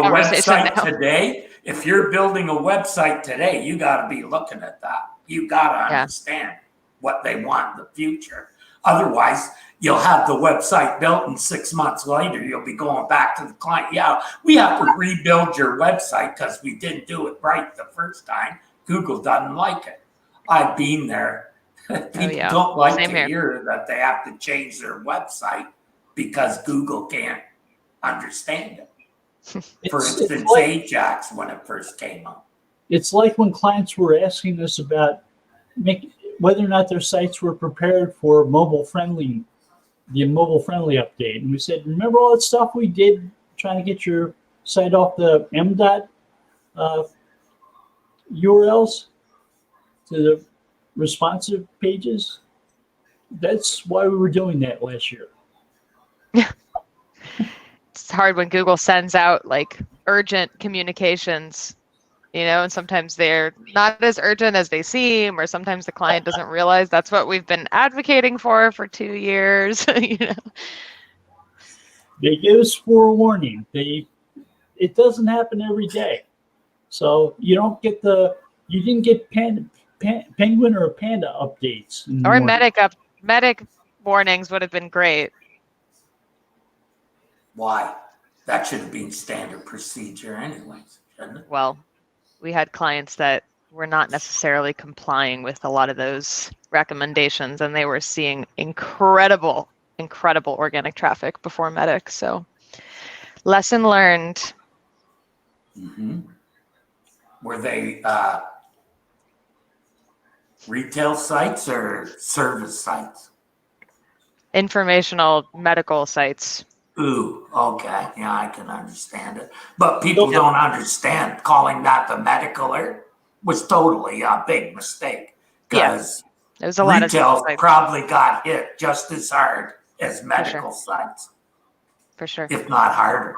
a website today, you got to be looking at that. You got to understand what they want in the future. Otherwise, you'll have the website built and 6 months later, you'll be going back to the client. Yeah, we have to rebuild your website because we didn't do it right the first time. Google doesn't like it. I've been there. People don't like to hear that they have to change their website because Google can't understand it. For instance, like, Ajax when it first came up. It's like when clients were asking us about whether or not their sites were prepared for the mobile friendly update. And we said, remember all that stuff we did trying to get your site off the URLs to the responsive pages? That's why we were doing that last year. It's hard when Google sends out like urgent communications, you know, and sometimes they're not as urgent as they seem, or sometimes the client doesn't realize that's what we've been advocating for 2 years. You know, they give us forewarning. It doesn't happen every day, so you didn't get penguin or panda updates or medic warnings would have been great. Why? That should have been standard procedure anyways, shouldn't it? Well, we had clients that were not necessarily complying with a lot of those recommendations, and they were seeing incredible organic traffic before medic. So lesson learned. Mm-hmm. Were they retail sites or service sites? Informational medical sites. Ooh, okay. Yeah, I can understand it. But people don't understand calling that the medical alert was totally a big mistake. Because there's a lot retail probably got hit just as hard as medical sites. For sure. If not harder.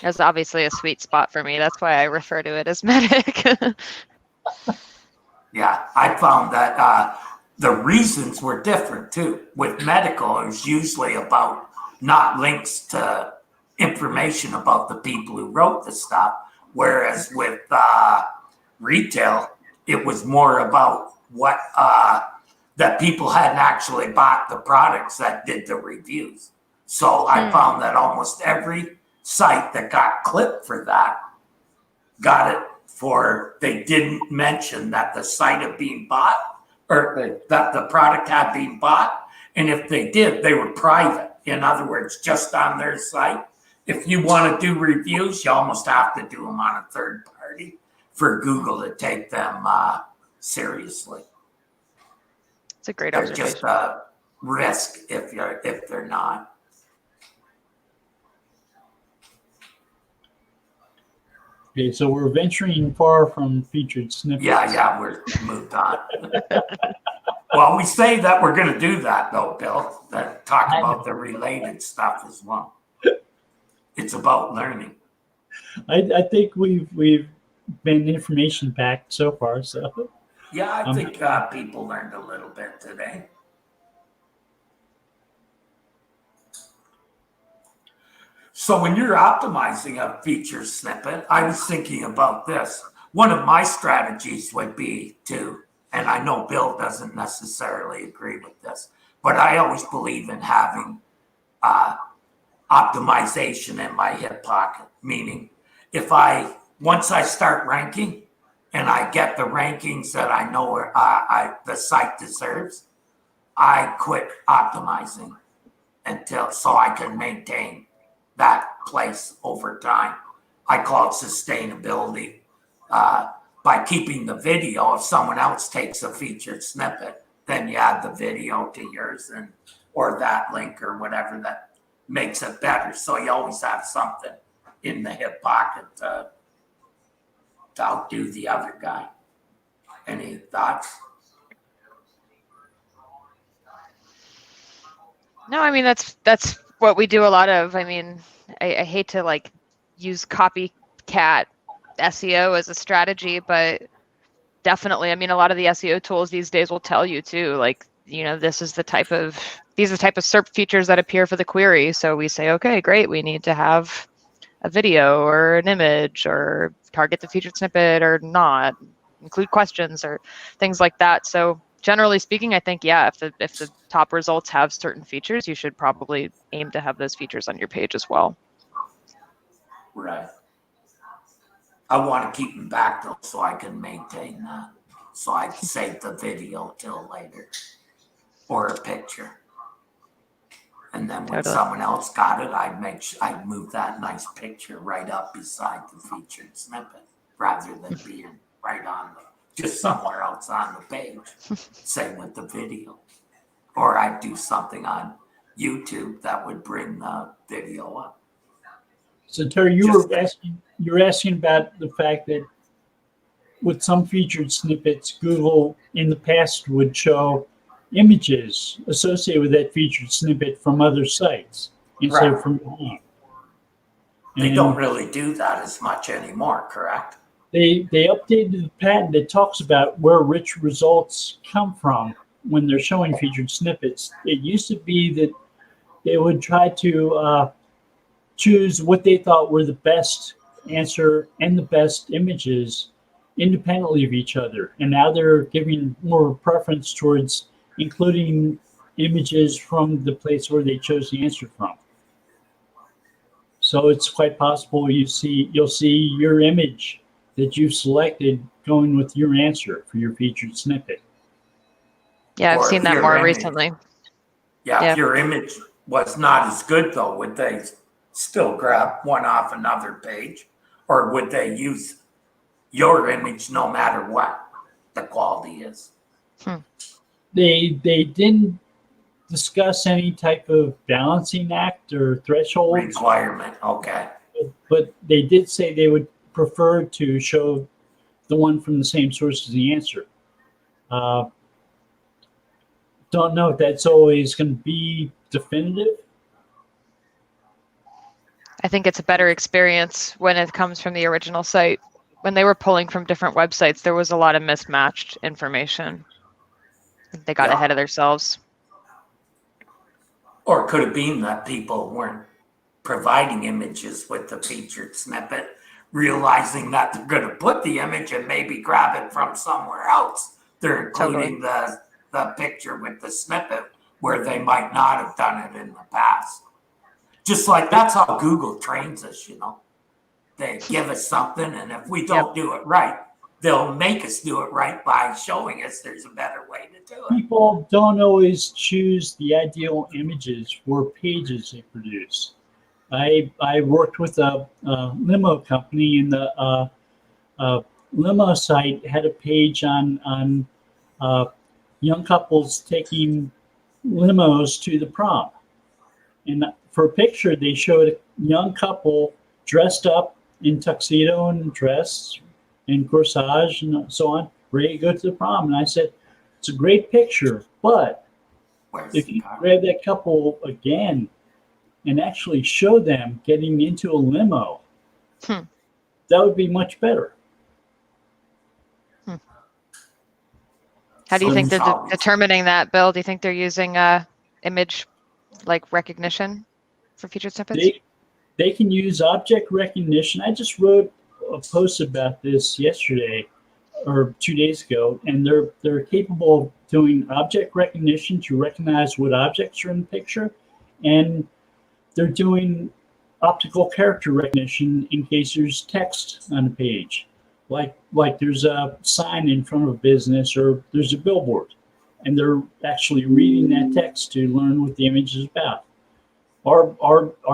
There's obviously a sweet spot for me. That's why I refer to it as medic. Yeah, I found that the reasons were different too. With medical, it was usually about not links to information about the people who wrote the stuff. Whereas with retail, it was more about what that people hadn't actually bought the products that did the reviews. So I found that almost every site that got clipped for that got it for, they didn't mention that the site had been bought or that the product had been bought. And if they did, they were private. In other words, just on their site. If you want to do reviews, you almost have to do them on a third party for Google to take them seriously. It's a great They're observation. just a risk if they're not. Okay, so we're venturing far from featured snippets. Yeah, we're moved on. Well, we say that we're going to do that, though, Bill. That talk about the related stuff as well. It's about learning. I think we've been information packed so far. So Yeah, I think people learned a little bit today. So when you're optimizing a feature snippet, I was thinking about this. One of my strategies would be to, and I know Bill doesn't necessarily agree with this, but I always believe in having optimization in my hip pocket. Meaning, once I start ranking and I get the rankings that I know the site deserves, I quit optimizing so I can maintain that place over time. I call it sustainability. By keeping the video, if someone else takes a featured snippet, then you add the video to yours or that link or whatever that makes it better. So you always have something in the hip pocket to outdo the other guy. Any thoughts? No, I mean that's what we do a lot of. I mean, I hate to use copycat SEO as a strategy, but definitely, I mean, a lot of the SEO tools these days will tell you too, these are the type of SERP features that appear for the query. So we say, okay, great, we need to have a video or an image or target the featured snippet or not, include questions or things like that. So generally speaking, I think, yeah, if the top results have certain features, you should probably aim to have those features on your page as well. Right. I want to keep them back though, so I can maintain that. So I can save the video till later or a picture. And then when someone else got it, I'd move that nice picture right up beside the featured snippet rather than being right on just somewhere else on the page. Same with the video. Or I'd do something on YouTube that would bring the video up. So Terry, you're asking about the fact that with some featured snippets, Google in the past would show images associated with that featured snippet from other sites instead of from your own. They don't really do that as much anymore, correct? They updated the patent that talks about where rich results come from when they're showing featured snippets. It used to be that they would try to choose what they thought were the best answer and the best images independently of each other. And now they're giving more preference towards including images from the place where they chose the answer from. So it's quite possible you'll see your image that you've selected going with your answer for your featured snippet. Yeah, I've seen that more recently. Yeah, if your image was not as good though, would they still grab one off another page? Or would they use your image no matter what the quality is? They didn't discuss any type of balancing act or threshold requirement. Okay. But they did say they would prefer to show the one from the same source as the answer. Don't know if that's always going to be definitive. I think it's a better experience when it comes from the original site. When they were pulling from different websites, there was a lot of mismatched information. They got ahead of themselves. Or it could have been that people weren't providing images with the featured snippet, realizing that they're going to put the image and maybe grab it from somewhere else. They're including the picture with the snippet where they might not have done it in the past. Just like that's how Google trains us, They give us something, and if we don't do it right, they'll make us do it right by showing us there's a better way to do it. People don't always choose the ideal images for pages they produce. I worked with a limo company, and the limo site had a page on young couples taking limos to the prom. And for a picture, they showed a young couple dressed up in tuxedo and dress and corsage and so on, ready to go to the prom. And I said, it's a great picture, but Where's if the you car? grab that couple again and actually show them getting into a limo, Hmm. that would be much better. How do you So think it's they're always- determining that, Bill? Do you think they're using image like recognition for featured snippets? They can use object recognition. I just wrote a post about this yesterday or 2 days ago, and they're capable of doing object recognition to recognize what objects are in the picture, and they're doing optical character recognition in case there's text on a page, like there's a sign in front of a business or there's a billboard, and they're actually reading that text to learn what the image is about. Or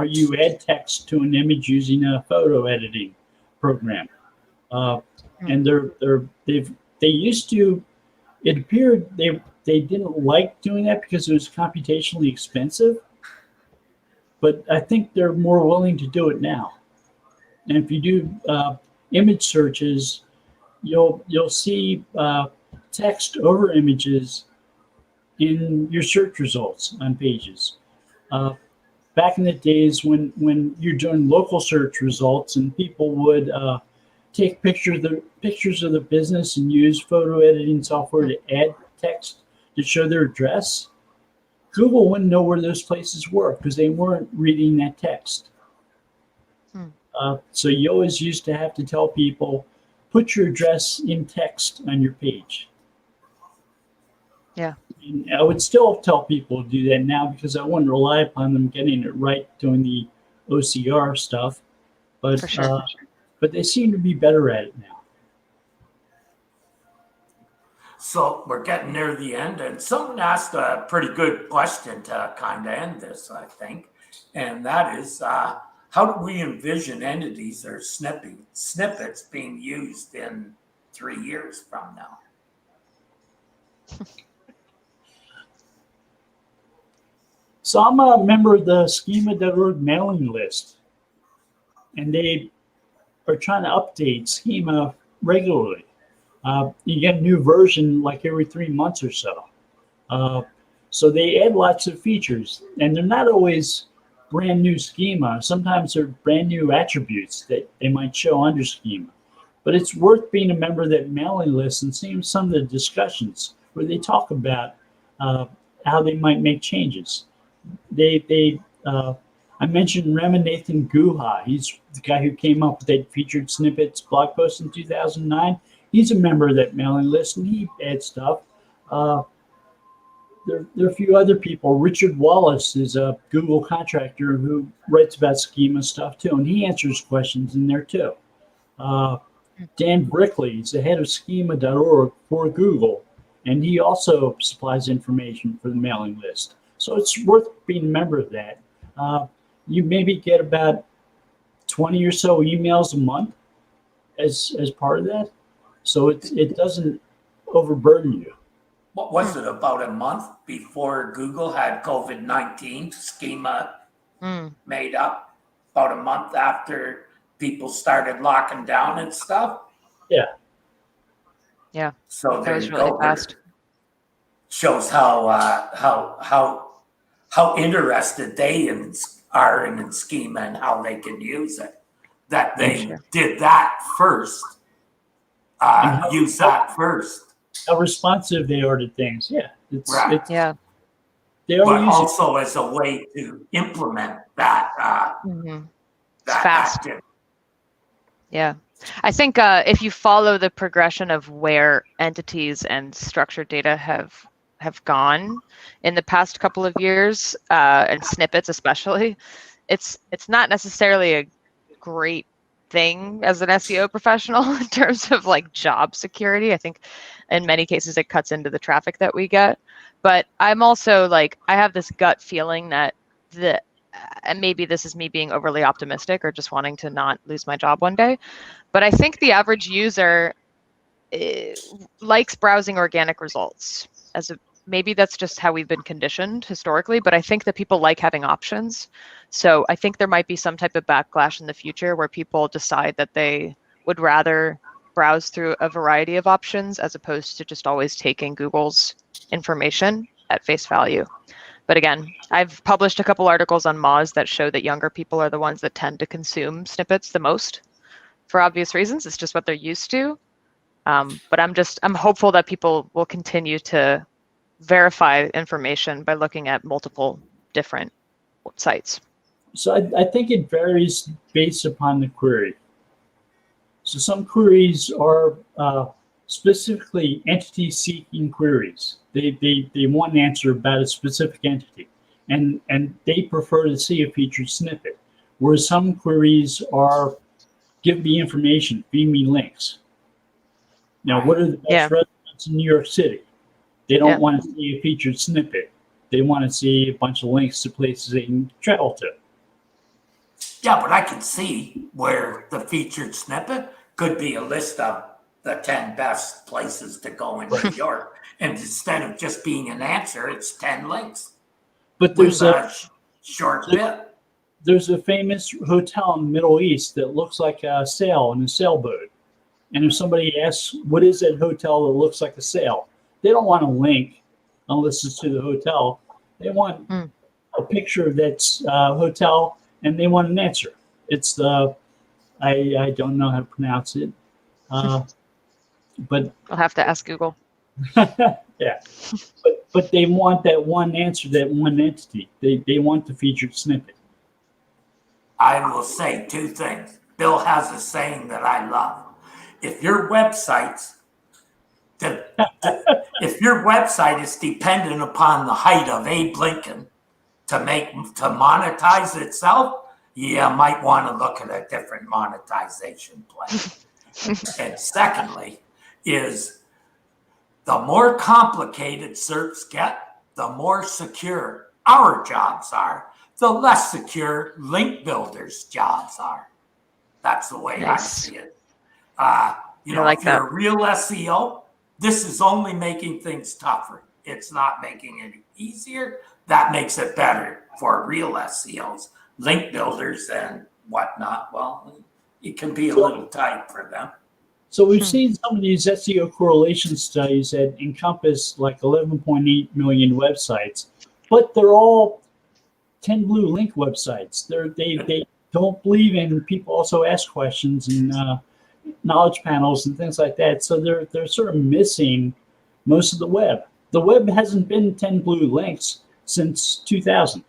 you add text to an image using a photo editing program, and they used to. It appeared they didn't like doing that because it was computationally expensive, but I think they're more willing to do it now. And if you do image searches, you'll see text over images in your search results on pages. Back in the days when you're doing local search results and people would take pictures of the business and use photo editing software to add text to show their address, Google wouldn't know where those places were because they weren't reading that text. So you always used to have to tell people, put your address in text on your page. Yeah. And I would still tell people to do that now because I wouldn't rely upon them getting it right doing the OCR stuff. But For sure. But they seem to be better at it now. So we're getting near the end, and someone asked a pretty good question to kind of end this, I think, and that is, how do we envision entities or snippets being used in 3 years from now? So I'm a member of the schema.org mailing list, and they are trying to update schema regularly. You get a new version like every 3 months or so. So they add lots of features, and they're not always brand new schema. Sometimes they're brand new attributes that they might show under schema. But it's worth being a member of that mailing list and seeing some of the discussions where they talk about how they might make changes. I mentioned Ramanathan Guha. He's the guy who came up with that featured snippets blog post in 2009. He's a member of that mailing list, and he adds stuff. There are a few other people. Richard Wallace is a Google contractor who writes about schema stuff too, and he answers questions in there too. Dan Brickley is the head of schema.org for Google, and he also supplies information for the mailing list. So it's worth being a member of that. You maybe get about 20 or so emails a month as part of that. So it doesn't overburden you. What was it, about a month before Google had COVID-19 schema made up? About a month after people started locking down and stuff? Yeah. Yeah. So That there was you really go. fast. Shows how interested they are in schema and how they can use it. That they Sure. did that first. Use that first. How responsive they are to things. Yeah. Right. Yeah. They are But using also as a way to implement that, It's that fast. activity. Yeah. I think if you follow the progression of where entities and structured data have gone in the past couple of years, and snippets especially, it's not necessarily a great thing as an SEO professional in terms of like job security. I think in many cases it cuts into the traffic that we get. But I'm also like, I have this gut feeling that and maybe this is me being overly optimistic or just wanting to not lose my job one day, but I think the average user likes browsing organic results as a maybe that's just how we've been conditioned historically, but I think that people like having options. So I think there might be some type of backlash in the future where people decide that they would rather browse through a variety of options as opposed to just always taking Google's information at face value. But again, I've published a couple articles on Moz that show that younger people are the ones that tend to consume snippets the most for obvious reasons. It's just what they're used to. But I'm hopeful that people will continue to verify information by looking at multiple different sites. So I think it varies based upon the query. So some queries are specifically entity-seeking queries. They want an answer about a specific entity, and they prefer to see a featured snippet. Whereas some queries are, give me information, feed me links. Now, what are the best restaurants in New York City? They don't want to see a featured snippet. They want to see a bunch of links to places they can travel to. Yeah, but I can see where the featured snippet could be a list of the 10 best places to go in New York. And instead of just being an answer, it's 10 links. But there's a short bit. There's a famous hotel in the Middle East that looks like a sail in a sailboat. And if somebody asks, what is that hotel that looks like a sail? They don't want a link unless it's to the hotel. They want a picture of that hotel, and they want an answer. It's the, I don't know how to pronounce it, but I'll have to ask Google. yeah, but they want that one answer, that one entity. They want the featured snippet. I will say two things. Bill has a saying that I love. If your website is dependent upon the height of Abe Lincoln to monetize itself, you might want to look at a different monetization plan. And secondly, is the more complicated SERPs get, the more secure our jobs are, the less secure link builders' jobs are. That's the way I see it. If you're a real SEO, this is only making things tougher. It's not making it easier. That makes it better for real SEOs, link builders and whatnot. Well, it can be a little tight for them. So we've seen some of these SEO correlation studies that encompass like 11.8 million websites, but they're all 10 blue link websites. They don't believe in, people also ask questions and knowledge panels and things like that. So they're sort of missing most of the web. The web hasn't been 10 blue links since 2000.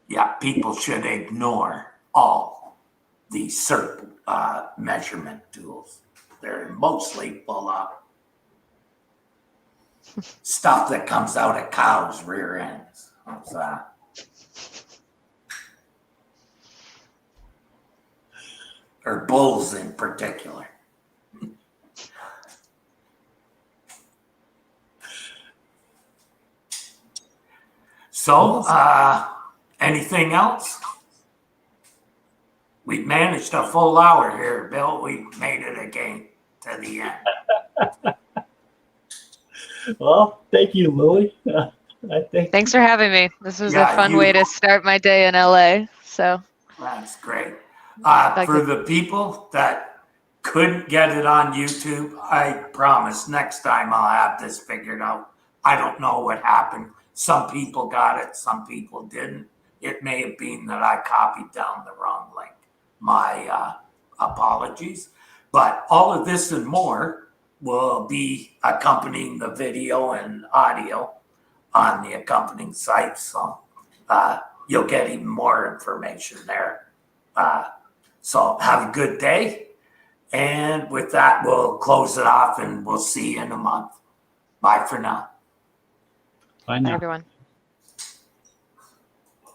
Yeah, people should ignore all the SERP measurement tools. They're mostly full of stuff that comes out of cows' rear ends. What's that? Or bulls in particular. So, anything else? We've managed a full hour here, Bill. We made it again to the end. Well, thank you, Lily. Thanks for having me. This was a fun way to start my day in LA. So that's great. For the people that couldn't get it on YouTube, I promise next time I'll have this figured out. I don't know what happened. Some people got it, some people didn't. It may have been that I copied down the wrong link. My apologies. But all of this and more will be accompanying the video and audio on the accompanying site. So you'll get even more information there. So have a good day. And with that, we'll close it off and we'll see you in a month. Bye for now. Bye now. Bye, everyone.